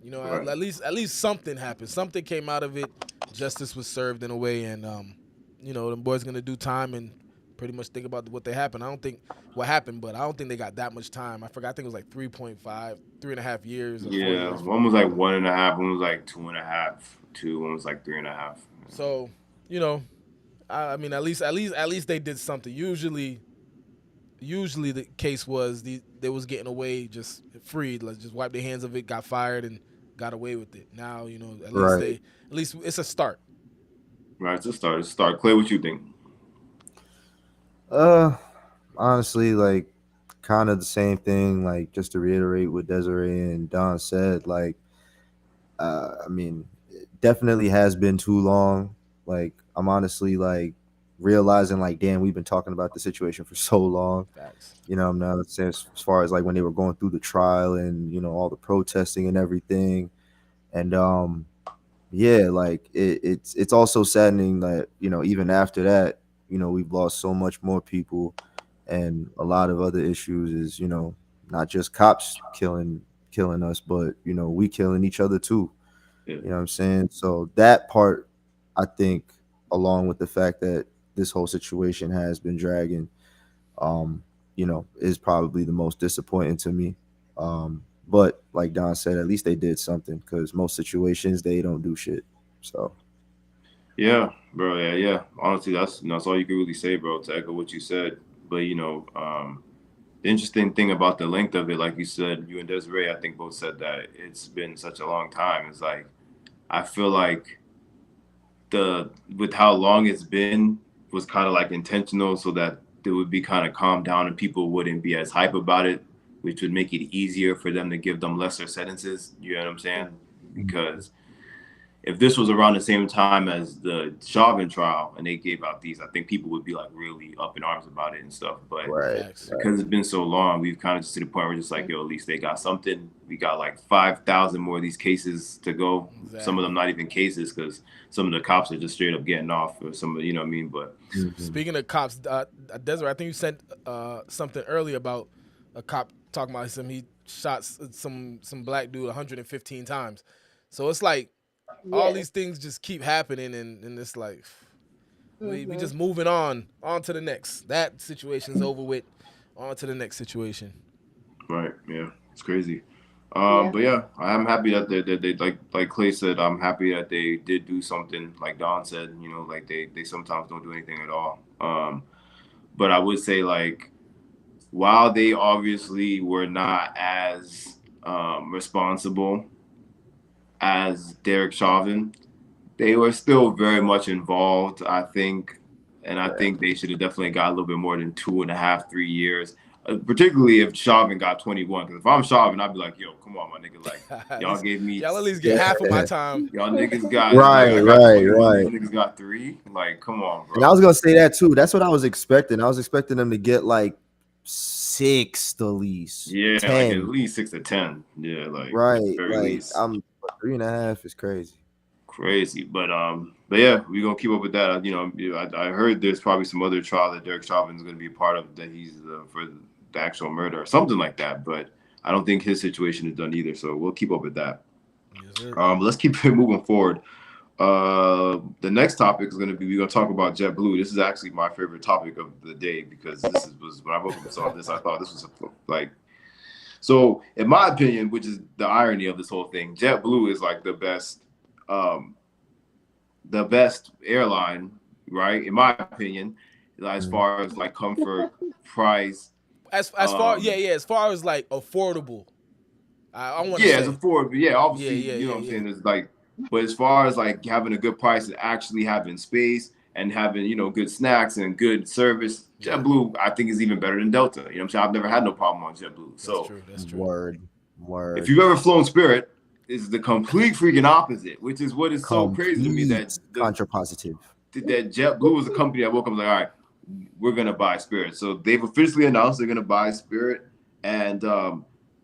Right. at least something happened, something came out of it, justice was served in a way, and the boys gonna do time and pretty much think about what they happened. I don't think what happened, but I don't think they got that much time. I forgot. I think it was like 3.5 years or 4 Yeah, years. one was like 1.5, one was like 2.5, one was like 3.5. So, I mean, at least they did something. Usually the case was they was getting away just freed, like just wipe their hands of it, got fired, and got away with it. Now, at least it's a start. Right, it's a start. It's a start. Clay, what you think? Honestly, like kind of the same thing. Like just to reiterate what Desiree and Don said, like I mean, it definitely has been too long. Like I'm honestly like realizing like, damn, we've been talking about the situation for so long. Facts. I'm not saying as far as like when they were going through the trial and all the protesting and everything, and yeah, like it's also saddening that even after that, we've lost so much more people, and a lot of other issues is not just cops killing us, but we killing each other too. Yeah. You know what I'm saying? So that part, I think, along with the fact that this whole situation has been dragging, is probably the most disappointing to me. But like Don said, at least they did something, because most situations they don't do shit. So Yeah, bro. Yeah. Honestly, that's all you can really say, bro. To echo what you said, but the interesting thing about the length of it, like you said, you and Desiree, I think both said that it's been such a long time. It's like I feel like with how long it's been was kind of like intentional, so that it would be kind of calmed down and people wouldn't be as hype about it, which would make it easier for them to give them lesser sentences. You know what I'm saying? Because if this was around the same time as the Chauvin trial and they gave out these, I think people would be like really up in arms about it and stuff. But because it's been so long, we've kind of just to the point where we're just like, yo, at least they got something. We got like 5,000 more of these cases to go. Exactly. Some of them not even cases, because some of the cops are just straight up getting off, or some of, you know what I mean? But speaking of cops, Desiree, I think you sent something earlier about a cop talking about he shot some black dude 115 times. So it's like, all these things just keep happening, and it's like we just moving on to the next. That situation's over with. On to the next situation. Right. Yeah. It's crazy. But yeah, I'm happy that they like Clay said. I'm happy that they did do something. Like Don said, like they sometimes don't do anything at all. But I would say, like, while they obviously were not as responsible as Derek Chauvin, they were still very much involved, I think. And I think they should have definitely got a little bit more than 2.5, 3 years, particularly if Chauvin got 21. Because if I'm Chauvin, I'd be like, yo, come on, my nigga. Like, y'all gave me. Y'all at least get half of my time. Y'all niggas got. Right. Y'all niggas got 3. Like, come on, bro. And I was going to say that too. That's what I was expecting. I was expecting them to get like 6 the least. Yeah, 10. like at least 6 to 10. Yeah, like right. Very like least. 3.5 is crazy. But yeah, we're gonna keep up with that. I heard there's probably some other trial that Derek Chauvin is gonna be a part of, that he's for the actual murder or something like that. But I don't think his situation is done either. So we'll keep up with that. Yes, let's keep it moving forward. The next topic is we're gonna talk about JetBlue. This is actually my favorite topic of the day, because was when I woke up and saw this, I thought this was like. So in my opinion, which is the irony of this whole thing, JetBlue is like the best airline, right? In my opinion, as far as like comfort, price. As far as like affordable. I want to as affordable. Yeah, obviously, what I'm saying, is like But as far as like having a good price and actually having space and having, you know, good snacks and good service, JetBlue I think is even better than Delta. You know what I'm saying? I've never had no problem on JetBlue. That's true. Word. If you've ever flown Spirit, it's the complete freaking opposite, which is what is so crazy to me that contrapositive. That JetBlue was a company that woke up like, all right, we're gonna buy Spirit. So they've officially announced they're gonna buy Spirit, and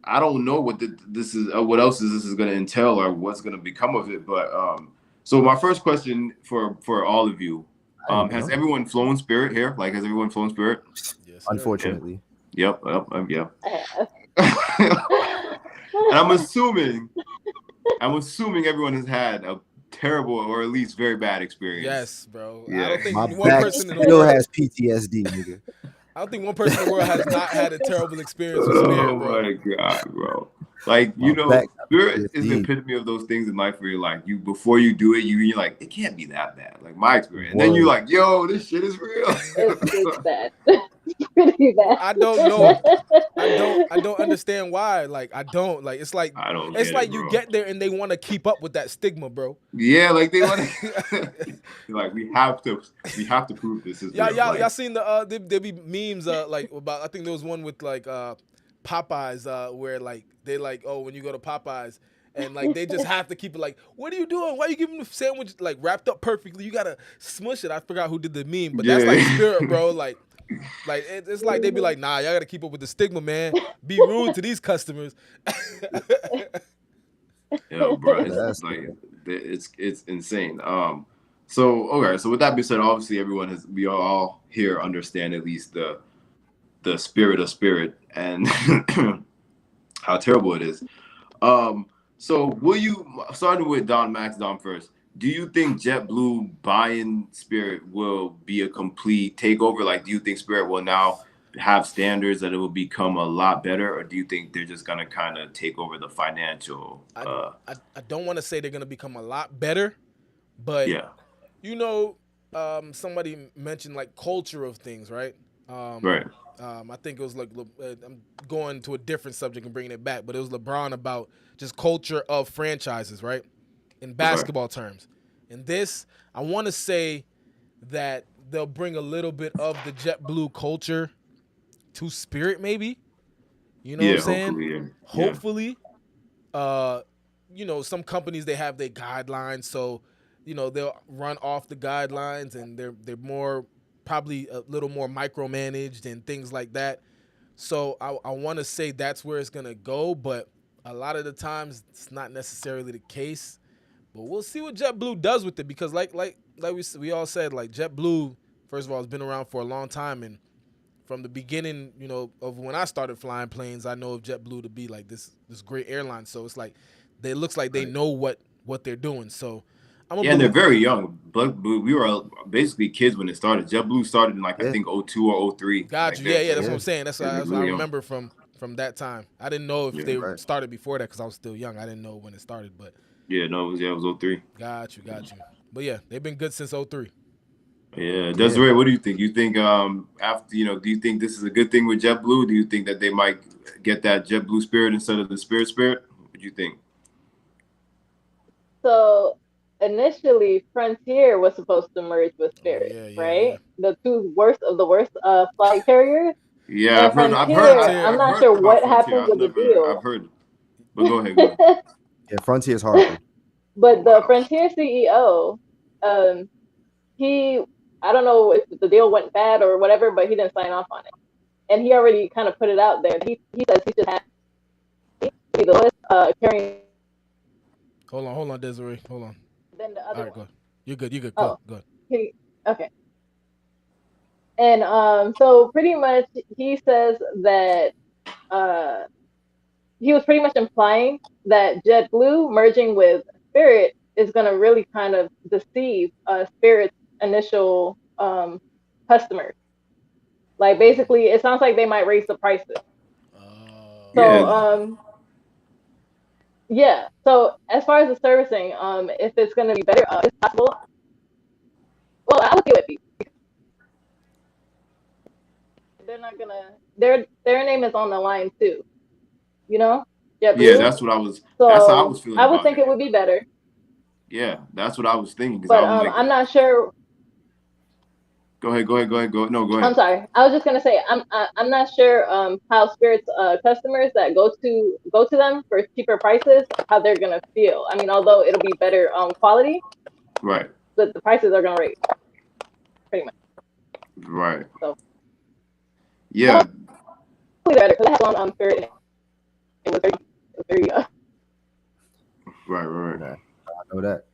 I don't know what this is, what else this is gonna entail, or what's gonna become of it. But so my first question for all of you, has everyone flown Spirit here? Like, has everyone flown Spirit? Yes, unfortunately. Yep. And I'm assuming everyone has had a terrible or at least very bad experience. Yes, bro. Yeah. I don't think my one back person in the still world has PTSD, nigga. I don't think one person in the world has not had a terrible experience with Spirit, bro. Oh my god, bro! Like, you know, Spirit is the epitome of those things in life where you're like, before you do it, you're like, it can't be that bad. Like my experience, and then you're like, yo, this shit is real. It's bad. It's pretty bad. I don't know. I don't understand why. Like, I don't. Like, it's like you get there and they want to keep up with that stigma, bro. Yeah, like they want to. Like, we have to prove this is real. Y'all seen the there be memes like about, I think there was one with like Popeyes where like they like, oh, when you go to Popeyes and like they just have to keep it like, what are you doing? Why are you giving the sandwich like wrapped up perfectly? You gotta smush it. I forgot who did the meme, but that's like Spirit, bro. Like it's like they be like, nah, y'all gotta keep up with the stigma, man. Be rude to these customers. Yeah, bro, it's like it's insane. So okay, so with that being said, obviously we all here understand at least the spirit of Spirit and how terrible it is. So will you, starting with Dom first, do you think JetBlue buying Spirit will be a complete takeover? Like, do you think Spirit will now have standards that it will become a lot better, or do you think they're just gonna kind of take over the financial? I don't want to say they're gonna become a lot better, but yeah, you know, somebody mentioned like culture of things, right? Right. I think it was like, I'm going to a different subject and bringing it back, but it was LeBron about just culture of franchises, right? In basketball terms. And this, I want to say that they'll bring a little bit of the JetBlue culture to Spirit, maybe. You know what I'm saying? Hopefully. You know, some companies, they have their guidelines, so you know they'll run off the guidelines, and they're more, probably a little more micromanaged and things like that. So I want to say that's where it's gonna go, but a lot of the times it's not necessarily the case. But we'll see what JetBlue does with it, because like we all said, like JetBlue, first of all, has been around for a long time, and from the beginning, you know, of when I started flying planes, I know of JetBlue to be like this great airline. So it's like it looks like they know what they're doing. So and they're very young. But we were basically kids when it started. JetBlue started in like I think 02 or 03. Got you. Yeah, that's what I'm saying. That's what I remember from that time. I didn't know if they started before that because I was still young. I didn't know when it started, but yeah, no, it was 03. Got you. But yeah, they've been good since 03. Yeah, Desiree, what do you think? You think after, you know, do you think this is a good thing with JetBlue? Do you think that they might get that JetBlue Spirit instead of the Spirit? What do you think? So initially, Frontier was supposed to merge with Spirit, right? Yeah. The two worst of the worst flight carriers. Yeah, I'm not sure what happened with the deal. I've heard, but go ahead. Yeah, Frontier's horrible. But the Frontier CEO, I don't know if the deal went bad or whatever, but he didn't sign off on it. And he already kind of put it out there. He says he should have the lowest carrying. Hold on, Desiree. Hold on. Then the other one. Go. You're good. Go ahead. Okay. And so pretty much he says that he was pretty much implying that JetBlue merging with Spirit is going to really kind of deceive Spirit's initial customers. Like, basically, it sounds like they might raise the prices. So as far as the servicing, if it's going to be better, it's possible. Well, I would do it. They're not gonna. Their name is on the line too. You know. JetBlue. Yeah, that's what I was. So that's how I was feeling. I would think it would be better. Yeah, that's what I was thinking. Because But I was like, I'm not sure. go ahead. No, go I'm ahead. sorry. I was just gonna say I'm not sure how Spirit's customers that go to them for cheaper prices, how they're gonna feel. I mean, although it'll be better quality, Right. but the prices are gonna raise pretty much. Right. So Yeah. hopefully better because I had one Spirit and it was very Right. Nah, I know that.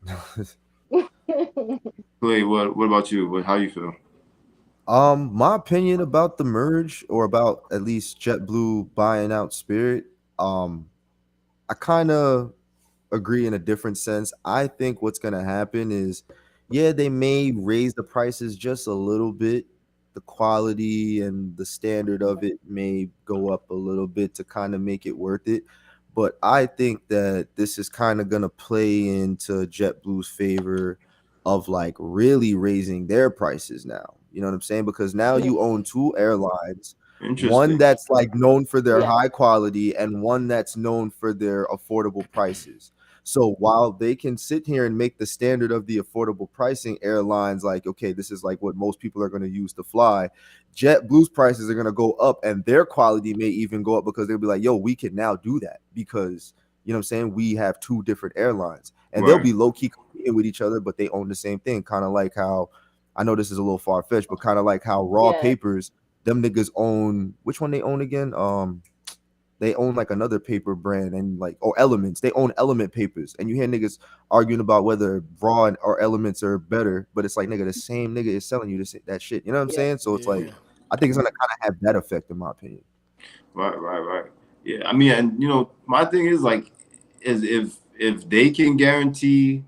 Clay, what about you? How you feel? My opinion about the merge, or about at least JetBlue buying out Spirit, I kind of agree in a different sense. I think what's going to happen is, yeah, they may raise the prices just a little bit. The quality and the standard of it may go up a little bit to kind of make it worth it. But I think that this is kind of going to play into JetBlue's favor of like really raising their prices now. You know what I'm saying? Because now yeah, you own two airlines, one Interesting. that's like known for their yeah, high quality and one that's known for their affordable prices. So while they can sit here and make the standard of the affordable pricing, airlines like, okay, this is like what most people are going to use to fly, JetBlue's prices are going to go up and their quality may even go up because they'll be like, yo, we can now do that because, you know what I'm saying, we have two different airlines and they'll Right. be low-key competing with each other, but they own the same thing. Kind of like how, I know this is a little far-fetched, but kind of like how Raw yeah, Papers, them niggas own, which one they own again? They own like another paper brand, and like, or Elements. They own Element papers, and you hear niggas arguing about whether Raw or Elements are better, but it's like, nigga, the same nigga is selling you that shit. You know what I'm yeah. saying? So it's like, Yeah. I think it's gonna kind of have that effect, in my opinion. Right. Yeah. I mean, and my thing is like, is if they can guarantee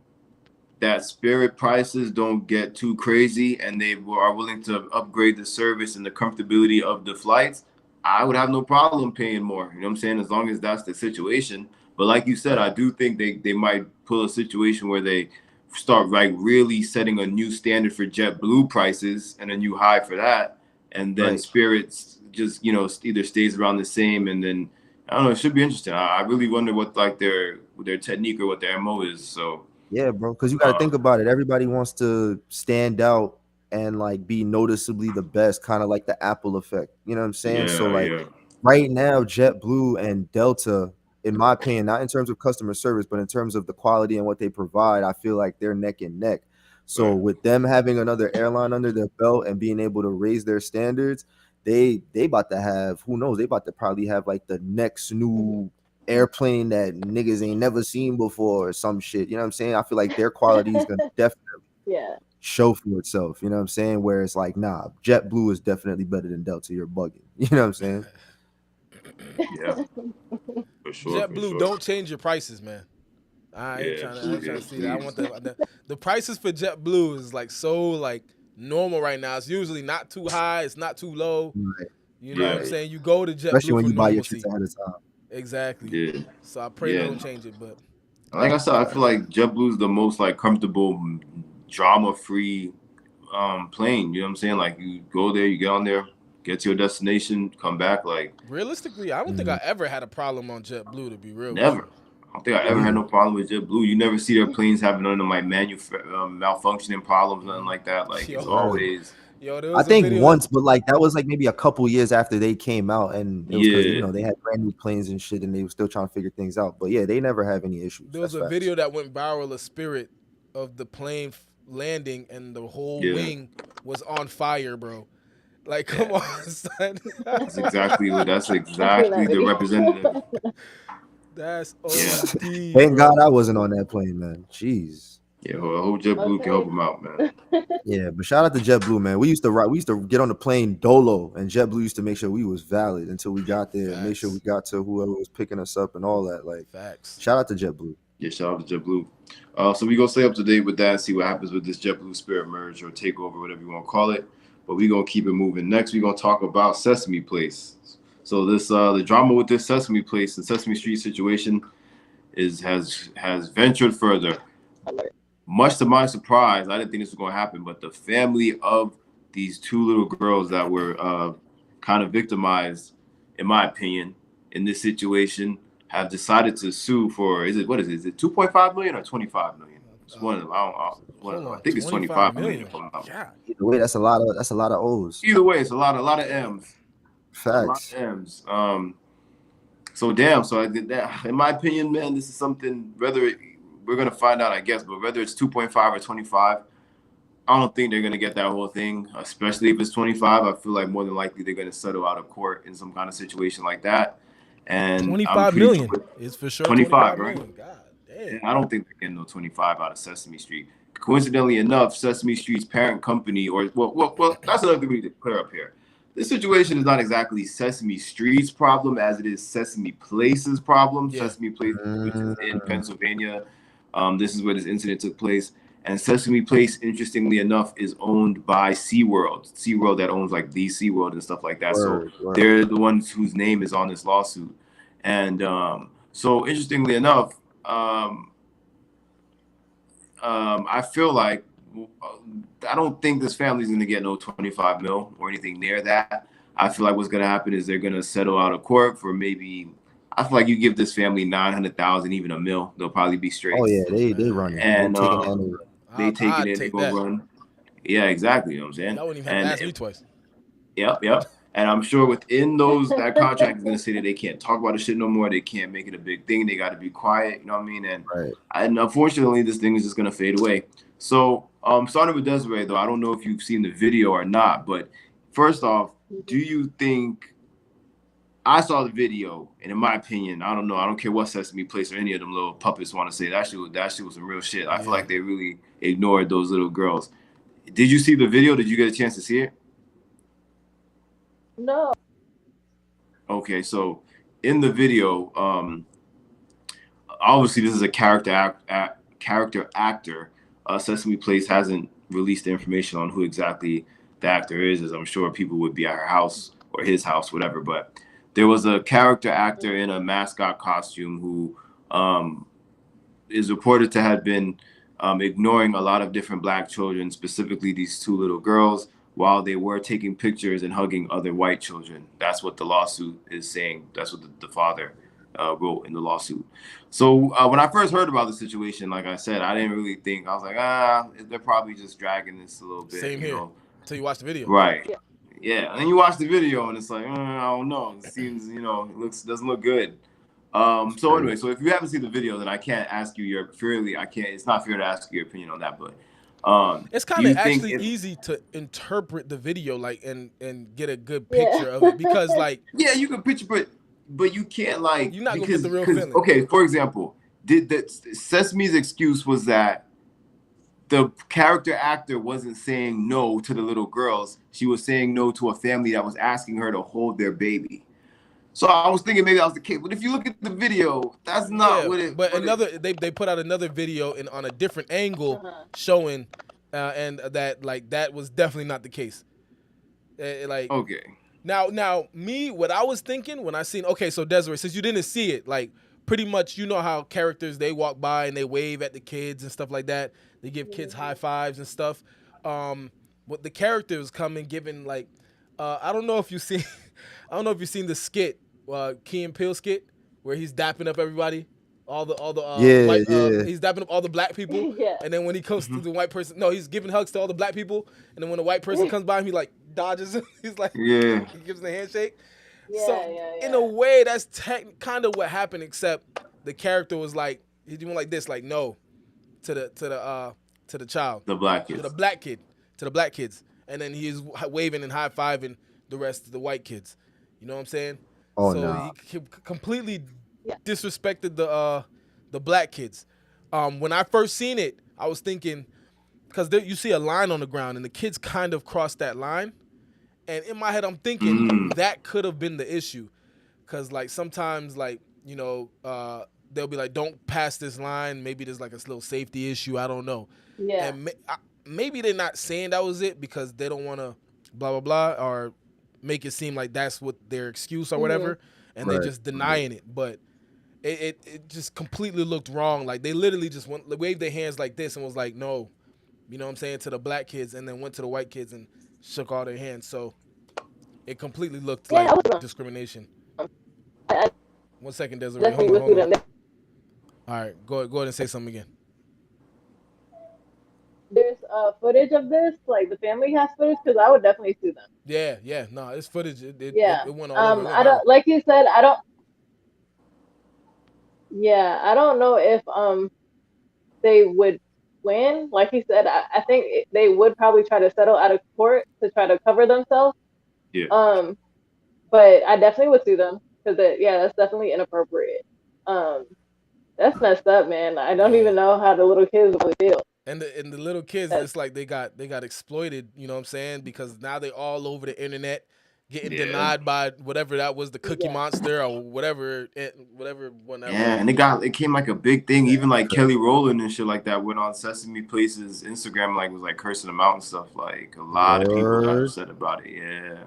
that Spirit prices don't get too crazy and they are willing to upgrade the service and the comfortability of the flights, I would have no problem paying more. You know what I'm saying? As long as that's the situation. But like you said, I do think they might pull a situation where they start like really setting a new standard for JetBlue prices and a new high for that. And then Right. Spirit's just, either stays around the same, and then I don't know, it should be interesting. I really wonder what like their technique or what their MO is. So Yeah, bro. Because you got to think about it. Everybody wants to stand out and like be noticeably the best, kind of like the Apple effect. You know what I'm saying? So like yeah. right now, JetBlue and Delta, in my opinion, not in terms of customer service, but in terms of the quality and what they provide, I feel like they're neck and neck. So Right. with them having another airline under their belt and being able to raise their standards, they about to have, who knows, they about to probably have like the next new airplane that niggas ain't never seen before or some shit. You know what I'm saying? I feel like their quality is gonna definitely Yeah. show for itself. You know what I'm saying? Where it's like, nah, JetBlue is definitely better than Delta. You're bugging. You know what I'm saying? Yeah, for JetBlue, sure. don't change your prices, man. I ain't Yeah, trying to see that. I please. want the prices for JetBlue is like so like normal right now. It's usually not too high, it's not too low. Right. You know what I'm Yeah, saying? You go to Especially JetBlue when for you buy your shits normalcy. ahead of time. Exactly. yeah, So I pray they yeah. don't change it, but Like I said, I feel like JetBlue's the most like comfortable, drama-free plane. You know what I'm saying? Like you go there, you get on there, get to your destination, come back. Like realistically, I don't think I ever had a problem on JetBlue, to be real with never. you. I don't think I Me ever had neither. no problem with JetBlue. You never see their planes having none of my malfunctioning problems, nothing like that. Like it's Yo, Word. always, there I was a think video. once, but like that was like maybe a couple years after they came out, and it was because yeah, they had brand new planes and shit, and they were still trying to figure things out. But yeah, they never have any issues. There was That's a facts. video that went viral of Spirit of the plane landing and the whole yeah. wing was on fire, bro. Like, come on, son. That's I've seen exactly that the video. representative. That's Yeah. OD, Thank God bro. I wasn't on that plane, man. Jeez. Yeah, well, I hope JetBlue can help Okay. him out, man. Yeah, but shout out to JetBlue, man. We used to get on the plane dolo, and JetBlue used to make sure we was valid until we got there, and make sure we Facts. got to whoever was picking us up and all that. Like, Facts. shout out to JetBlue. Yeah, shout out to JetBlue. So we gonna stay up to date with that and see what happens with this JetBlue Spirit merge or takeover, whatever you want to call it. But we gonna keep it moving. Next, we gonna talk about Sesame Place. So this the drama with this Sesame Place and Sesame Street situation has ventured further. Much to my surprise, I didn't think this was gonna happen, but the family of these two little girls that were kind of victimized, in my opinion, in this situation, have decided to sue for is it 2.5 million or 25 million? It's one. I think it's 25 million. Yeah. Either way, that's a lot of O's. Either way, it's a lot of M's. Facts. A lot of M's. So damn. So I did that. In my opinion, man, this is something. We're gonna find out, I guess, but whether it's 2.5 or 25, I don't think they're gonna get that whole thing. Especially if it's 25, I feel like more than likely they're gonna settle out of court in some kind of situation like that. And 25 million is for sure. 25 right? Million. God damn. And I don't think they're getting no 25 out of Sesame Street. Coincidentally enough, Sesame Street's parent company, or well, that's another thing we need to clear up here. This situation is not exactly Sesame Street's problem as it is Sesame Place's problem. Yeah. Sesame Place, which is in Pennsylvania. This is where this incident took place. And Sesame Place, interestingly enough, is owned by SeaWorld. SeaWorld that owns like the SeaWorld and stuff like that. Word. They're the ones whose name is on this lawsuit. And so interestingly enough, I feel like I don't think this family's going to get no 25 mil or anything near that. I feel like what's going to happen is they're going to settle out of court for maybe, I feel like you give this family 900,000, even a mil, they'll probably be straight. Oh yeah, they run it. And they take it in, they go run. Yeah, exactly. You know what I'm saying? I wouldn't even have to ask me twice. Yep. And I'm sure within that contract is going to say that they can't talk about the shit no more. They can't make it a big thing. They got to be quiet. You know what I mean? And unfortunately, this thing is just going to fade away. So starting with Desiree, though, I don't know if you've seen the video or not, but first off, do you think I saw the video, and in my opinion, I don't know. I don't care what Sesame Place or any of them little puppets want to say. That shit was some real shit. I feel like they really ignored those little girls. Did you see the video? Did you get a chance to see it? No. Okay, so in the video, obviously this is a character actor. Sesame Place hasn't released the information on who exactly the actor is, as I'm sure people would be at her house or his house, whatever. But there was a character actor in a mascot costume who is reported to have been ignoring a lot of different Black children, specifically these two little girls, while they were taking pictures and hugging other white children. That's what the lawsuit is saying. That's what the father wrote in the lawsuit. So when I first heard about the situation, like I said, I didn't really think, I was like, they're probably just dragging this a little bit. Same here, until you watch the video. Right. Yeah, and then you watch the video and it's like, I don't know. It seems, it doesn't look good. So anyway, so if you haven't seen the video, then I can't ask you it's not fair to ask your opinion on that, but it's kind of actually easy to interpret the video, like, and get a good picture of it, because like you can picture, but you can't, like, you're not gonna get the real feeling. Okay, for example, Sesame's excuse was that the character actor wasn't saying no to the little girls. She was saying no to a family that was asking her to hold their baby. So I was thinking maybe that was the case, but if you look at the video, that's not what it. But they put out another video on a different angle showing, and that was definitely not the case. Okay. Now what I was thinking when I seen, so Desiree, since you didn't see it, like, pretty much you know how characters, they walk by and they wave at the kids and stuff like that. They give kids high fives and stuff. What the characters come and giving, like, I don't know if you've seen the skit, Key and Peele skit, where he's dapping up everybody, all the white, he's dapping up all the Black people, and then when he comes to the white person, he's giving hugs to all the Black people, and then when the white person comes by him, he like dodges him. He's like, he gives him a handshake. In a way, that's kind of what happened, except the character was like, he's doing like this, like no, to the child, the Black kids, to the Black kids, and then he's waving and high fiving the rest of the white kids. You know what I'm saying? He completely disrespected the Black kids. When I first seen it, I was thinking, because you see a line on the ground and the kids kind of crossed that line, and in my head I'm thinking that could have been the issue, because like sometimes, like, they'll be like, don't pass this line. Maybe there's like a little safety issue. I don't know. Yeah. And maybe they're not saying that was it because they don't want to blah blah blah or make it seem like that's what their excuse or whatever, and they're just denying it. But it just completely looked wrong. Like, they literally just waved their hands like this and was like, no, you know what I'm saying, to the Black kids, and then went to the white kids and shook all their hands. So it completely looked like discrimination. 1 second, Desiree. Hold on. All right, go ahead and say something again. footage of this? Like the family has footage, because I would definitely sue them. Yeah, no, it's footage. Yeah. It went all over. It went I viral. don't, like you said, I don't. Yeah, I don't know if they would win. Like he said, I think they would probably try to settle out of court to try to cover themselves. Yeah. But I definitely would sue them because that's definitely inappropriate. That's messed up, man. I don't even know how the little kids would feel. And the little kids, it's like they got exploited. You know what I'm saying? Because now they all over the internet getting denied by whatever that was, the Cookie Monster or whatever one that was. And it came like a big thing. Even like Kelly Rowland and shit like that went on Sesame Place's Instagram, like was like cursing them out and stuff. Like a lot of people got upset about it. Yeah.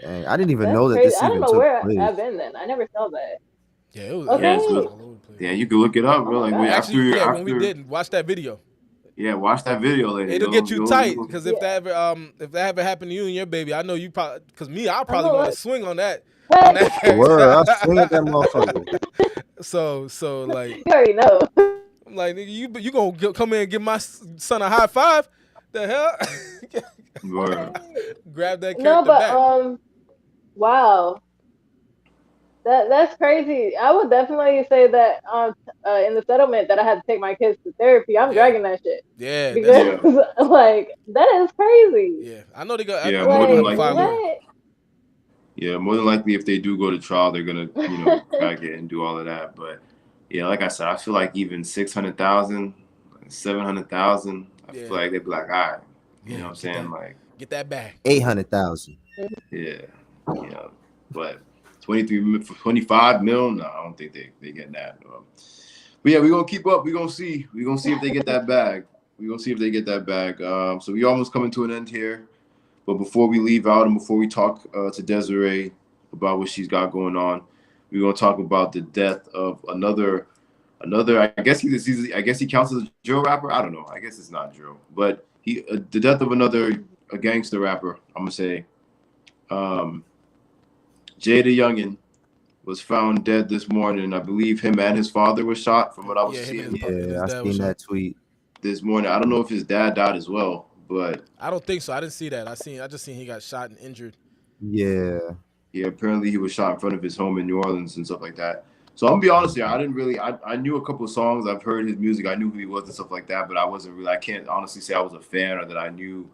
Dang, I didn't even know that crazy. this I don't even know took where place. I've been then. I never saw that. Yeah, it was. Okay. Yeah, you can look it up, bro. Like actually, when we did, watch that video. Yeah, watch that video later. It'll get you tight because if that ever happened to you and your baby, I know you probably, because me, I'll probably want to swing on that. Word, I'll swing at that motherfucker. So like, you already know. I'm like, nigga, you gonna come in and give my son a high five? The hell? Grab that character back. Wow. That's crazy. I would definitely say that in the settlement that I had to take my kids to therapy. I'm dragging that shit. Yeah, because like that is crazy. Yeah, I know they got. Yeah, more than likely. Yeah, more than likely, if they do go to trial, they're gonna crack it and do all of that. But yeah, like I said, I feel like even 600,000, 700,000, I feel like they'd be like, all right, you know what I'm saying, like get that back. 800,000. Yeah, but 25 mil, no, I don't think they get that. But yeah, we're gonna keep up. We're gonna see if they get that bag. So we almost coming to an end here. But before we leave out and before we talk to Desiree about what she's got going on, we're gonna talk about the death of another. I guess he counts as a drill rapper. I don't know. I guess it's not drill, but the death of a gangster rapper. I'm gonna say. Jaydayoungan was found dead this morning. I believe him and his father were shot. From what I was seeing. Yeah, I seen that tweet this morning. I don't know if his dad died as well, but I don't think so. I didn't see that. I just seen he got shot and injured. Yeah. Apparently he was shot in front of his home in New Orleans and stuff like that. So I'm gonna be honest here. I didn't really. I knew a couple of songs. I've heard his music. I knew who he was and stuff like that. But I wasn't really. I can't honestly say I was a fan or that I knew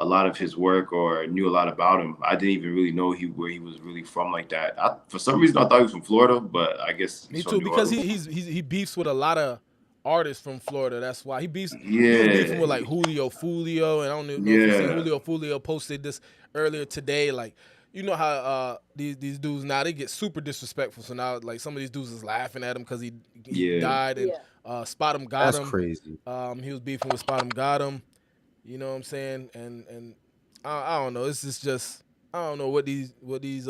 a lot of his work or knew a lot about him. I didn't even really know where he was really from like that. For some reason, I thought he was from Florida, but I guess me too, because he beefs with a lot of artists from Florida. That's why he beefs. Yeah, he was beefing with like Julio Fulio, and I don't know if you see Julio Fulio posted this earlier today. Like, you know how these dudes now they get super disrespectful. So now like some of these dudes is laughing at him because he died, and Spot him got him. That's crazy. He was beefing with Spot him got him. You know what I'm saying? And I don't know. This is just I don't know what these dudes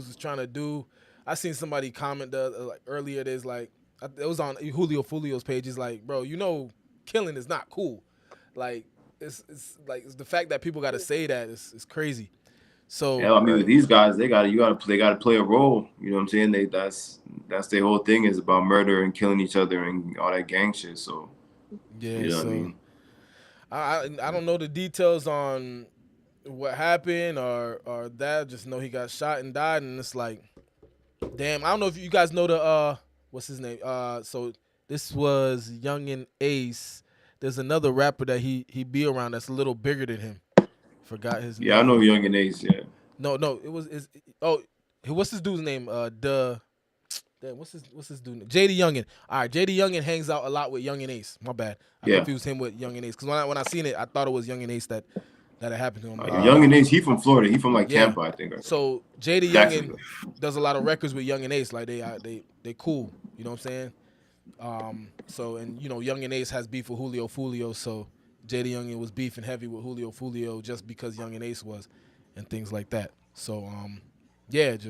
is trying to do. I seen somebody comment like earlier. There's like it was on Julio Fulio's page. He's like, bro, killing is not cool. Like it's like it's the fact that people got to say that is crazy. So I mean, with these guys, they got to play a role. You know what I'm saying? That's their whole thing is about murder and killing each other and all that gang shit. So you know what I mean? I don't know the details on what happened or that. Just know he got shot and died, and it's like, damn. I don't know if you guys know the what's his name. So this was Youngin Ace. There's another rapper that he be around that's a little bigger than him. Forgot his name. Yeah, I know Youngin Ace. Yeah. No, what's this dude's name? What's his dude name? Jaydayoungan. All right, Jaydayoungan hangs out a lot with Youngin Ace. My bad. I confused him with Youngin Ace because when I seen it, I thought it was Youngin Ace that had happened to him. Youngin Ace, he from Florida. He from like Tampa, I think. So Jaydayoungan does a lot of records with Youngin Ace. Like they cool. You know what I'm saying? So and Youngin Ace has beef with Julio Fulio. So Jaydayoungan was beefing heavy with Julio Fulio just because Youngin Ace was, and things like that. So it's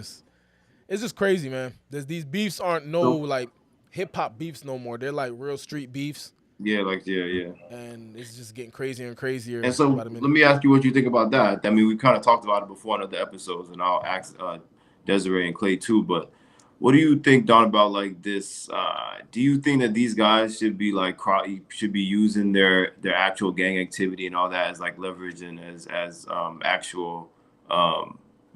just crazy, man. These beefs aren't like hip hop beefs no more. They're like real street beefs. Yeah. And it's just getting crazier and crazier. And so let me ask you what you think about that. I mean, we kind of talked about it before in other episodes, and I'll ask Desiree and Clay too. But What do you think, Don, about like this? Do you think that these guys should be like should be using their actual gang activity and all that as like leverage and as actual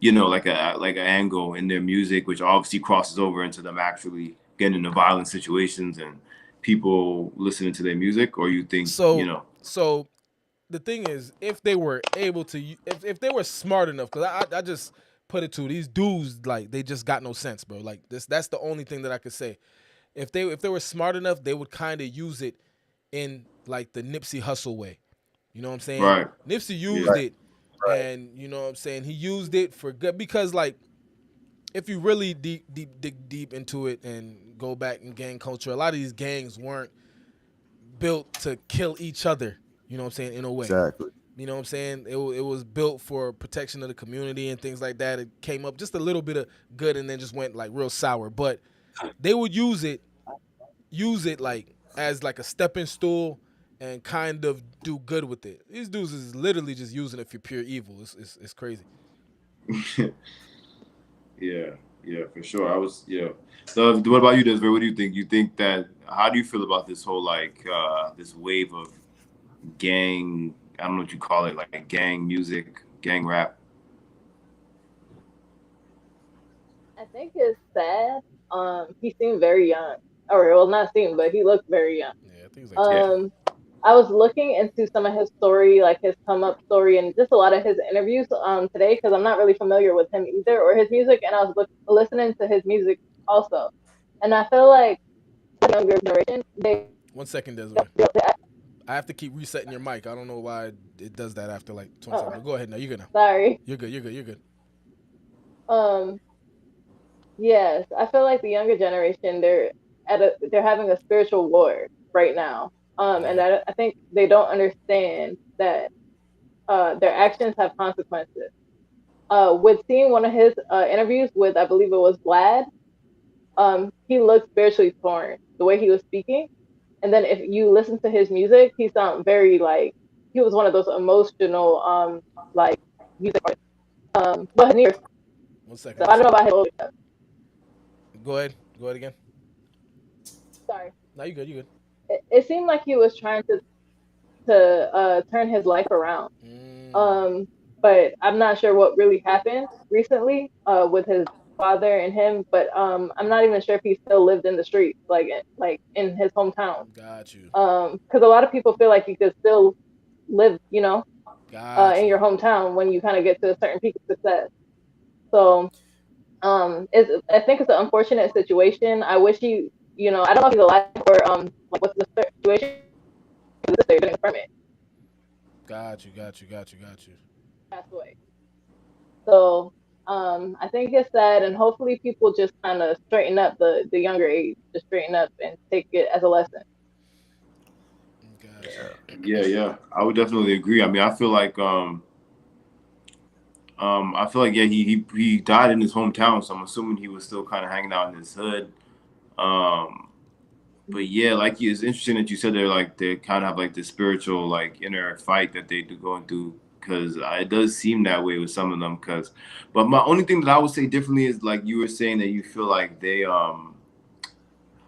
you know, like an angle in their music, which obviously crosses over into them actually getting into violent situations and people listening to their music? Or you think, you know? So the thing is, if they were able to, if they were smart enough, because I just put it to these dudes, like they just got no sense, bro. Like that's the only thing that I could say. If they were smart enough, they would kind of use it in like the Nipsey Hussle way. You know what I'm saying? Right. Nipsey used it, and you know what I'm saying, he used it for good, because like if you really dig deep into it and go back in gang culture, a lot of these gangs weren't built to kill each other. You know what I'm saying? In a way. Exactly. You know what I'm saying? It was built for protection of the community and things like that. It came up just a little bit of good and then just went like real sour. But they would use it like as like a stepping stool and kind of do good with it. These dudes is literally just using it for pure evil. It's crazy. Yeah, for sure. So what about you, Desiree? What do you think? How do you feel about this whole like this wave of gang, I don't know what you call it, like gang music, gang rap? I think it's sad. He seemed very young, or well, not seemed, but he looked very young. Yeah, I think it's like I was looking into some of his story, like his come up story, and just a lot of his interviews today, because I'm not really familiar with him either or his music, and I was listening to his music also, and I feel like the younger generation, they 1 second, Desiree. I have to keep resetting your mic. I don't know why it does that after like 20 seconds. But go ahead now. You're good now. Sorry. You're good. Yes, I feel like the younger generation, they're having a spiritual war right now. And I think they don't understand that their actions have consequences. With seeing one of his interviews with, I believe it was Vlad, he looked spiritually torn the way he was speaking. And then if you listen to his music, he sounded very like he was one of those emotional like music artists. But near 1 second. So I don't know about his older stuff. Go ahead again. Sorry. No, you good. It seemed like he was trying to turn his life around. But I'm not sure what really happened recently with his father and him. But I'm not even sure if he still lived in the streets, like in his hometown. Got you. Because a lot of people feel like you could still live, you know, in your hometown when you kind of get to a certain peak of success. So I think it's an unfortunate situation. I wish I don't know if he's alive or like what's the situation. They're doing from it. Got you. Passed away. So I think it's sad, and hopefully people just kind of straighten up the younger age, just straighten up and take it as a lesson. Yeah, I would definitely agree. I mean, I feel like he died in his hometown, so I'm assuming he was still kind of hanging out in his hood. But yeah, like it's interesting that you said they kind of have like this spiritual like inner fight that they do going through, because it does seem that way with some of them. But my only thing that I would say differently is like you were saying that you feel like they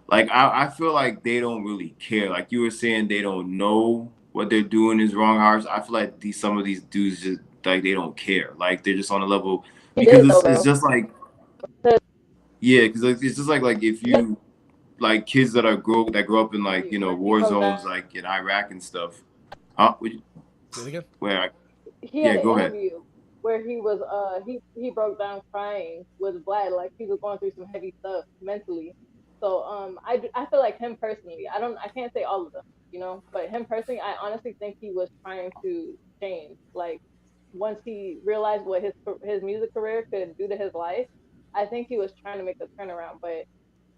like I feel like they don't really care. Like you were saying, they don't know what they're doing is wrong. I feel like some of these dudes just like they don't care. Like they're just on a level because it's just like because it's just like if you like kids that grow up in like war zones like in Iraq and stuff. Huh? Say it again. He had an interview where he was he broke down crying with Vlad, like he was going through some heavy stuff mentally. So I feel like him personally, I can't say all of them, but him personally, I honestly think he was trying to change. Like once he realized what his music career could do to his life, I think he was trying to make a turnaround. But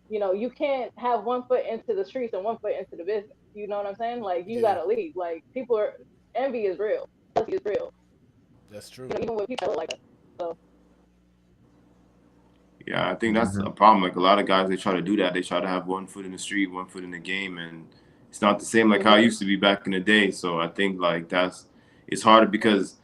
you can't have one foot into the streets and one foot into the business. You know what I'm saying? Like you gotta leave. Like envy is real. Jealousy is real. That's true. Even with people like that. So. Yeah, I think that's a problem. Like a lot of guys, they try to do that. They try to have one foot in the street, one foot in the game, and it's not the same like how it used to be back in the day. So I think like it's harder because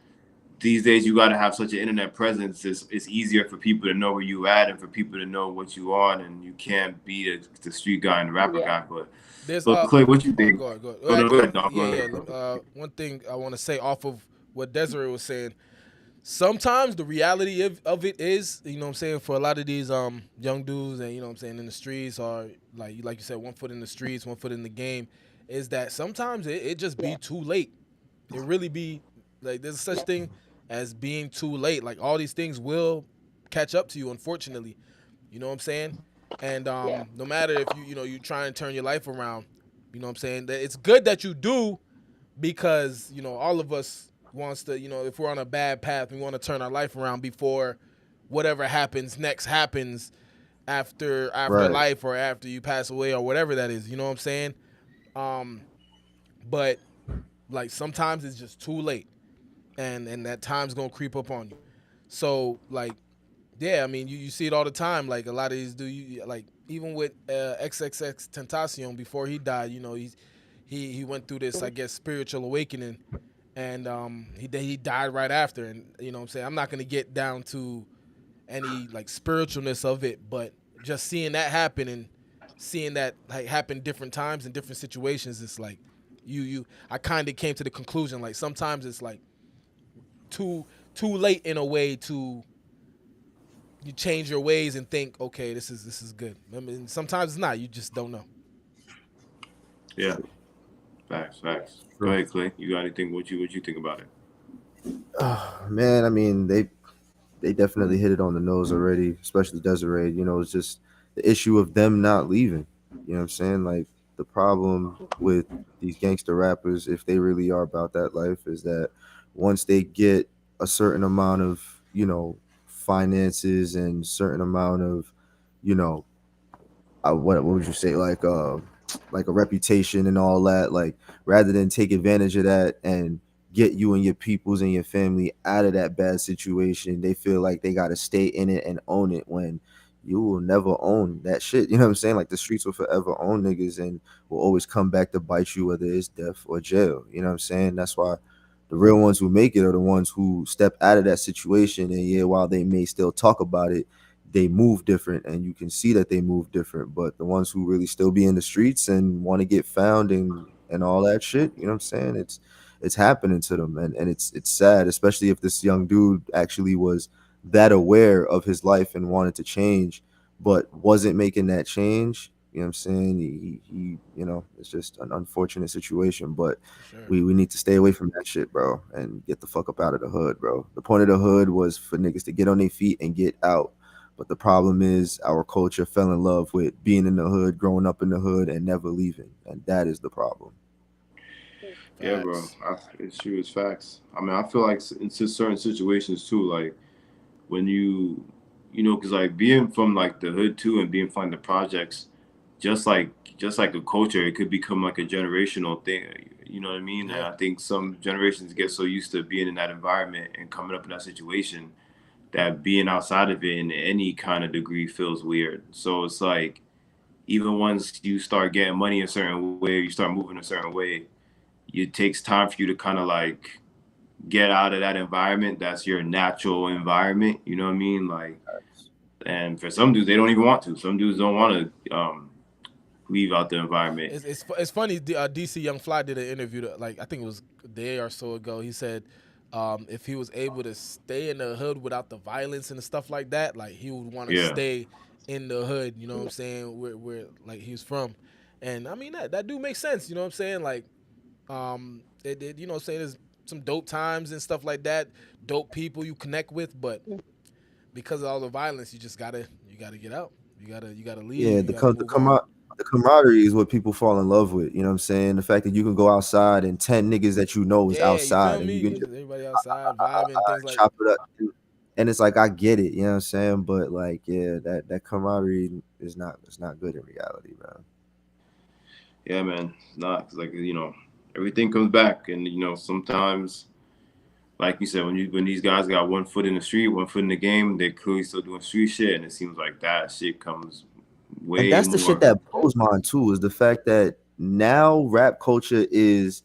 these days you got to have such an internet presence. It's easier for people to know where you at and for people to know what you on, and you can't be the street guy and the rapper guy. But there's Clay, what you think? Go ahead. One thing I want to say off of what Desiree was saying. Sometimes the reality of it is, you know what I'm saying, for a lot of these young dudes and, you know what I'm saying, in the streets, or like you said, 1 foot in the streets, 1 foot in the game, is that sometimes it just be too late. It really be like there's such thing as being too late. Like all these things will catch up to you, unfortunately. You know what I'm saying? And no matter if you try and turn your life around, you know what I'm saying, that it's good that you do, because all of us wants to, if we're on a bad path, we want to turn our life around before whatever happens next happens after Right. life, or after you pass away, or whatever that is. You know what I'm saying? But like sometimes it's just too late, and that time's gonna creep up on you. So like, yeah, I mean you see it all the time. Like a lot of these like even with XXX Tentacion before he died, he went through this, I guess, spiritual awakening. And he died right after, and you know what I'm saying, I'm not gonna get down to any like spiritualness of it, but just seeing that happen and seeing that like happen different times in different situations, it's like I kind of came to the conclusion like sometimes it's like too late in a way to you change your ways and think, okay, this is good. I mean, sometimes it's not. You just don't know. Yeah. Facts. Go ahead, Clay. You got anything? What you think about it? Man, I mean, they definitely hit it on the nose already, especially Desiree. It's just the issue of them not leaving. You know what I'm saying? Like the problem with these gangster rappers, if they really are about that life, is that once they get a certain amount of, finances and certain amount of, what would you say, like a reputation and all that, like rather than take advantage of that and get you and your peoples and your family out of that bad situation, they feel like they got to stay in it and own it, when you will never own that shit. You know what I'm saying? Like the streets will forever own niggas and will always come back to bite you, whether it's death or jail. You know what I'm saying? That's why the real ones who make it are the ones who step out of that situation, and while they may still talk about it, they move different, and you can see that they move different. But the ones who really still be in the streets and want to get found and all that shit, you know what I'm saying, it's happening to them, and it's sad, especially if this young dude actually was that aware of his life and wanted to change but wasn't making that change. You know what I'm saying? He it's just an unfortunate situation, but Sure. we need to stay away from that shit, bro, and get the fuck up out of the hood, bro. The point of the hood was for niggas to get on their feet and get out. But the problem is our culture fell in love with being in the hood, growing up in the hood, and never leaving. And that is the problem. Yeah, bro. It's true. It's facts. I mean, I feel like in certain situations too, like when because like being from like the hood too, and being from the projects, just like a culture, it could become like a generational thing. You know what I mean? And I think some generations get so used to being in that environment and coming up in that situation that being outside of it in any kind of degree feels weird. So it's like, even once you start getting money a certain way, you start moving a certain way, it takes time for you to kind of like get out of that environment. That's your natural environment. You know what I mean? Like, and for some dudes, they don't even want to. Some dudes don't want to leave out the environment. It's funny. DC Young Fly did an interview like I think it was a day or so ago. He said if he was able to stay in the hood without the violence and stuff like that, like he would want to stay in the hood. You know what I'm saying? Where like he's from, and I mean that do make sense. You know what I'm saying? Like you know what I'm saying, there's some dope times and stuff like that, dope people you connect with, but because of all the violence, you gotta get out. You gotta leave. Yeah, the camaraderie is what people fall in love with. You know what I'm saying? The fact that you can go outside and 10 niggas that you know is outside, and you can just everybody outside vibing, things like chop it up. And it's like, I get it, you know what I'm saying? But like, yeah, that camaraderie is not good in reality, man. Yeah, man. Not like, everything comes back, and sometimes, like you said, when these guys got 1 foot in the street, 1 foot in the game, they're clearly still doing street shit, and it seems like that shit comes way And that's more. the shit that blows mine too, is the fact that now rap culture is,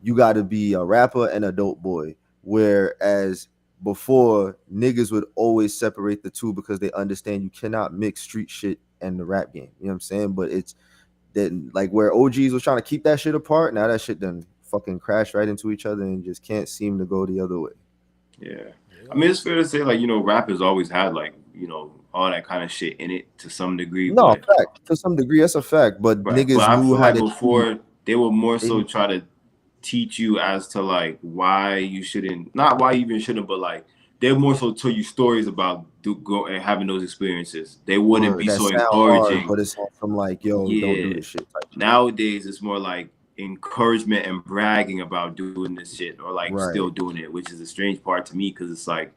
you got to be a rapper and a dope boy. whereas before niggas would always separate the two because they understand you cannot mix street shit and the rap game. You know what I'm saying? But it's that like where OGs was trying to keep that shit apart. Now that shit done fucking crash right into each other and just can't seem to go the other way. Yeah. I mean, it's fair to say, like, you know, rap has always had, like, you know, all that kind of shit in it to some degree. No, but, fact. To some degree, that's a fact. But right. niggas But I knew feel how like to before, they would more so knew- try to teach you as to, like, why you shouldn't, not why you even shouldn't, but, like, they more so tell you stories about go and having those experiences. They wouldn't be that so sound hard, encouraging. but it's from like, yo, don't do this shit. Nowadays, it's more like encouragement and bragging about doing this shit or like still Right. doing it, which is a strange part to me because it's like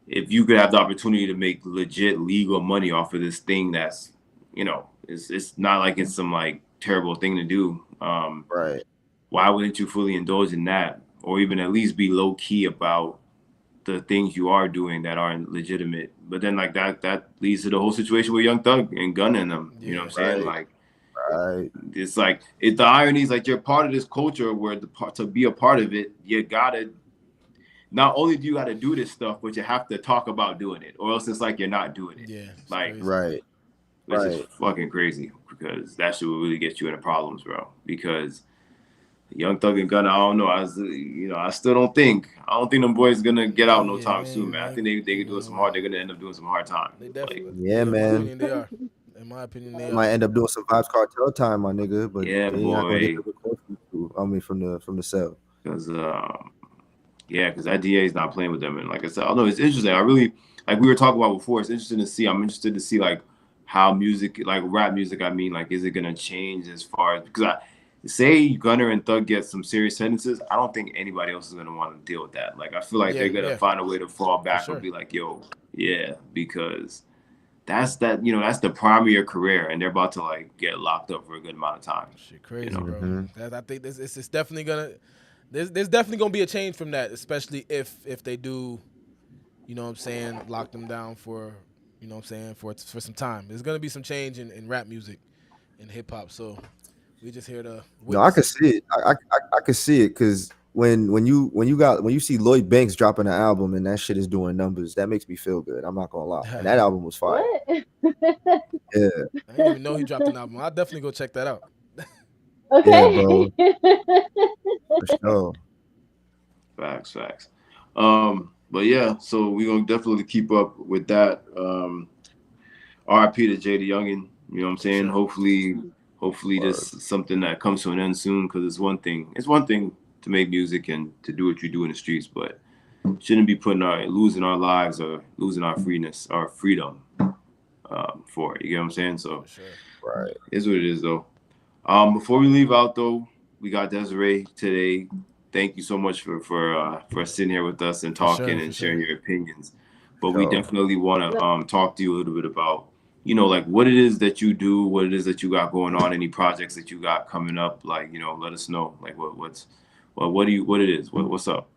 if you could have the opportunity to make legit legal money off of this thing that's, you know, it's not like it's some like terrible thing to do. Right. Why wouldn't you fully indulge in that or even at least be low key about the things you are doing that aren't legitimate? But then like that leads to the whole situation with Young Thug and Gunna and them. You know what I'm saying? Like Right. it's like the irony is like you're part of this culture where to be a part of it, you gotta not only do you gotta do this stuff, but you have to talk about doing it, or else it's like you're not doing it. Yeah, like crazy. Right. which is fucking crazy because that shit will really get you into problems, bro. Because Young Thug and Gunna, I don't know. I still don't think them boys gonna get out no time soon, man. I think they can do some hard. They're gonna end up doing some hard time. They definitely, yeah, man. In my opinion, they are. In my opinion, they might end up doing some Vibes Cartel time, my nigga. But yeah, they ain't not gonna get boy. from the cell. Because because that DA is not playing with them, and like I said, I don't know. It's interesting. I really like we were talking about before. It's interesting to see. I'm interested to see like how music, like rap music. I mean, like, is it gonna change as far as because I say Gunner and Thug get some serious sentences. I don't think anybody else is gonna want to deal with that. Like, I feel like they're gonna find a way to fall back and be like, yo, because that's the prime of your career, and they're about to like get locked up for a good amount of time. Shit, crazy, bro. I think it's definitely gonna. There's definitely gonna be a change from that, especially if they do, you know what I'm saying, lock them down for, you know what I'm saying, for some time. There's gonna be some change in rap music, in hip hop. So we just here to. No, I can see it. I can see it because when you see Lloyd Banks dropping an album and that shit is doing numbers, that makes me feel good. I'm not gonna lie. And that album was fire. What? Yeah. I didn't even know he dropped an album. I'll definitely go check that out. Okay. Yeah, bro. For sure. Facts. But yeah, so we're gonna definitely keep up with that. RIP to Jaydayoungan. You know what I'm saying? Sure. Hopefully this is something that comes to an end soon, because it's one thing to make music and to do what you do in the streets, but shouldn't be losing our lives or losing our freedom for it. You get what I'm saying? So right. It's what it is though. Before we leave out though, we got Desiree today. Thank you so much for sitting here with us and talking and sharing your opinions. But we definitely want to talk to you a little bit about, you know, like what it is that you do, what it is that you got going on, any projects that you got coming up. Like, you know, let us know. Like what's up.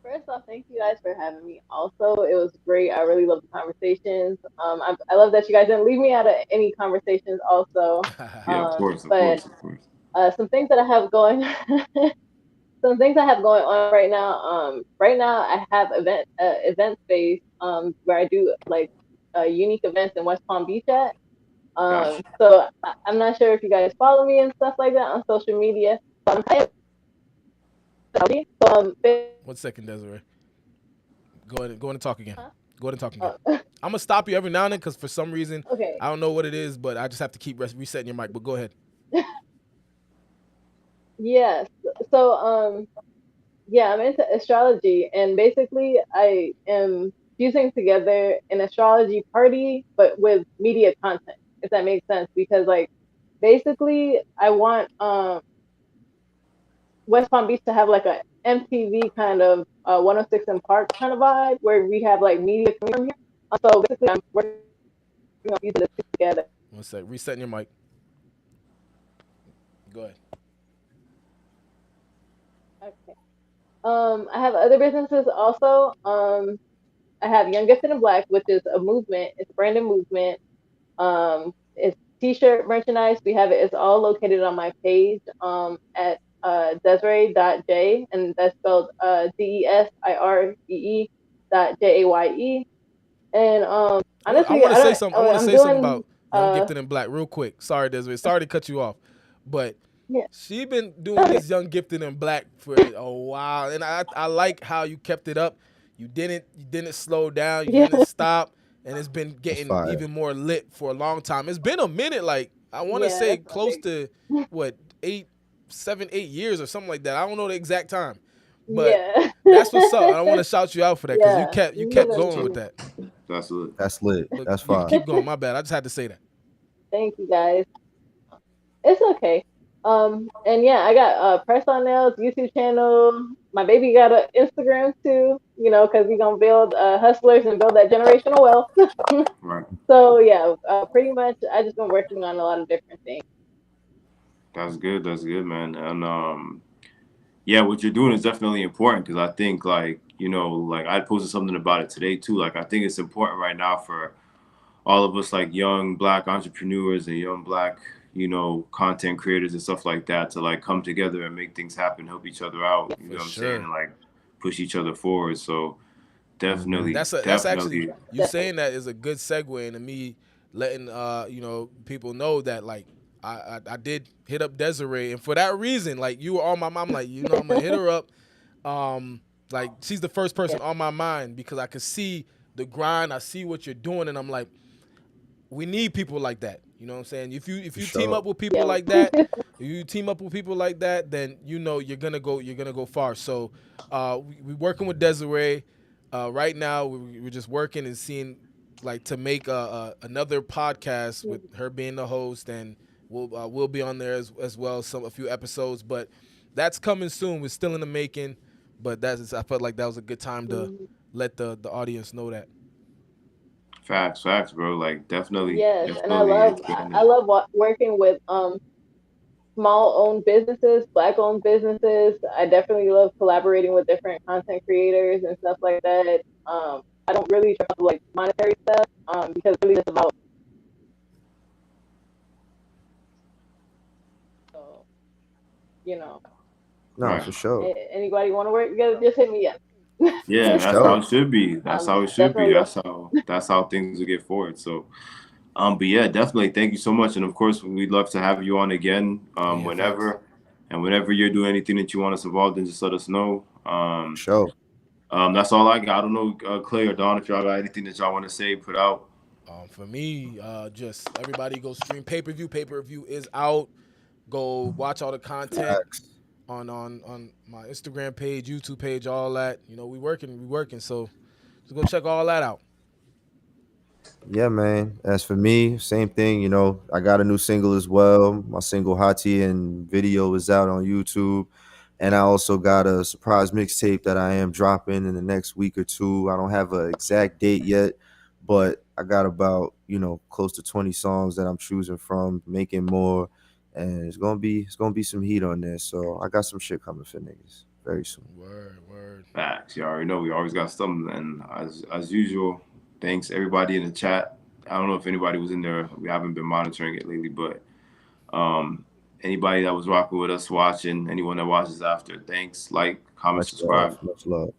First off, thank you guys for having me. Also, it was great. I really love the conversations. I love that you guys didn't leave me out of any conversations. Also, yeah, of course. Some things that I have going, some things I have going on right now. Right now I have event space where I do like unique events in West Palm Beach at. So I'm not sure if you guys follow me and stuff like that on social media. One second, Desiree. Go ahead and talk again. Go ahead and talk again. I'm gonna stop you every now and then because for some reason I don't know what it is, but I just have to keep resetting your mic. But go ahead. Yes. So I'm into astrology, and basically I am fusing together an astrology party but with media content, if that makes sense, because like basically I want West Palm Beach to have like a MTV kind of 106 and Park kind of vibe where we have like media coming from here. So basically I'm working on fusing this together. One sec, resetting your mic. Go ahead. Okay. I have other businesses also. I have Young Gifted and Black, which is a movement. It's a branded movement. It's t-shirt merchandise. We have it. It's all located on my page at Desiree.J, and that's spelled DESIREE.JAYE. And I honestly, want to say something. I want to I'm say something doing about Young Gifted and Black real quick. Sorry, Desiree. Sorry to cut you off, but yeah. she been doing this Young Gifted and Black for a while, and I like how you kept it up. You didn't slow down. You didn't stop, and it's been getting even more lit for a long time. It's been a minute. Like I want to say close to what 7, 8 years or something like that. I don't know the exact time, but that's what's up. I want to shout you out for that because you kept going with that. That's lit. That's lit. But that's you fine. can keep going. My bad. I just had to say that. Thank you guys. It's okay. And yeah, I got press on nails, YouTube channel. My baby got an Instagram too, you know, because we're gonna build hustlers and build that generational wealth. Right. So yeah, pretty much I just been working on a lot of different things. That's good. That's good, man. And yeah, what you're doing is definitely important because I think, like, you know, like I posted something about it today too. Like I think it's important right now for all of us, like young Black entrepreneurs and young Black, you know, content creators and stuff like that, to like come together and make things happen, help each other out. You know what I'm saying? And like push each other forward. So definitely, that's actually, you saying that is a good segue into me letting you know, people know that like I did hit up Desiree, and for that reason, like you were on my mind, like, you know, I'm gonna hit her up. Like she's the first person on my mind because I can see the grind, I see what you're doing, and I'm like, we need people like that. You know what I'm saying? If you team up with people like that, then you know you're gonna go far. So we working with Desiree. Right now we're just working and seeing like to make another podcast with her being the host, and we'll be on there as well, a few episodes, but that's coming soon. We're still in the making, but I felt like that was a good time to let the audience know that. Facts, bro. Like definitely. Yes, definitely and I love working with small owned businesses, Black owned businesses. I definitely love collaborating with different content creators and stuff like that. I don't really try to like monetary stuff because really it's about, so, you know. No, right. for sure. Anybody want to work together? Just hit me up. Yeah, that's how it should be. That's how it should be. Definitely. That's how things will get forward. So, but yeah, definitely. Thank you so much. And of course, we'd love to have you on again, whenever. Thanks. And whenever you're doing anything that you want us involved in, just let us know. Sure. That's all I got. I don't know, Clay or Don, if y'all got anything that y'all want to say, put out. For me, just everybody go stream pay-per-view. Pay-per-view is out. Go watch all the content on my Instagram page, YouTube page, all that. You know, we working. So just go check all that out. Yeah, man. As for me, same thing. You know, I got a new single as well. My single Hati and video is out on YouTube. And I also got a surprise mixtape that I am dropping in the next week or two. I don't have an exact date yet, but I got about, you know, close to 20 songs that I'm choosing from, making more. And it's gonna be some heat on there. So I got some shit coming for niggas very soon. Word. Facts. You already know we always got something. And as usual, thanks everybody in the chat. I don't know if anybody was in there. We haven't been monitoring it lately, but anybody that was rocking with us, watching, anyone that watches after, thanks. Like, comment, subscribe. Much love.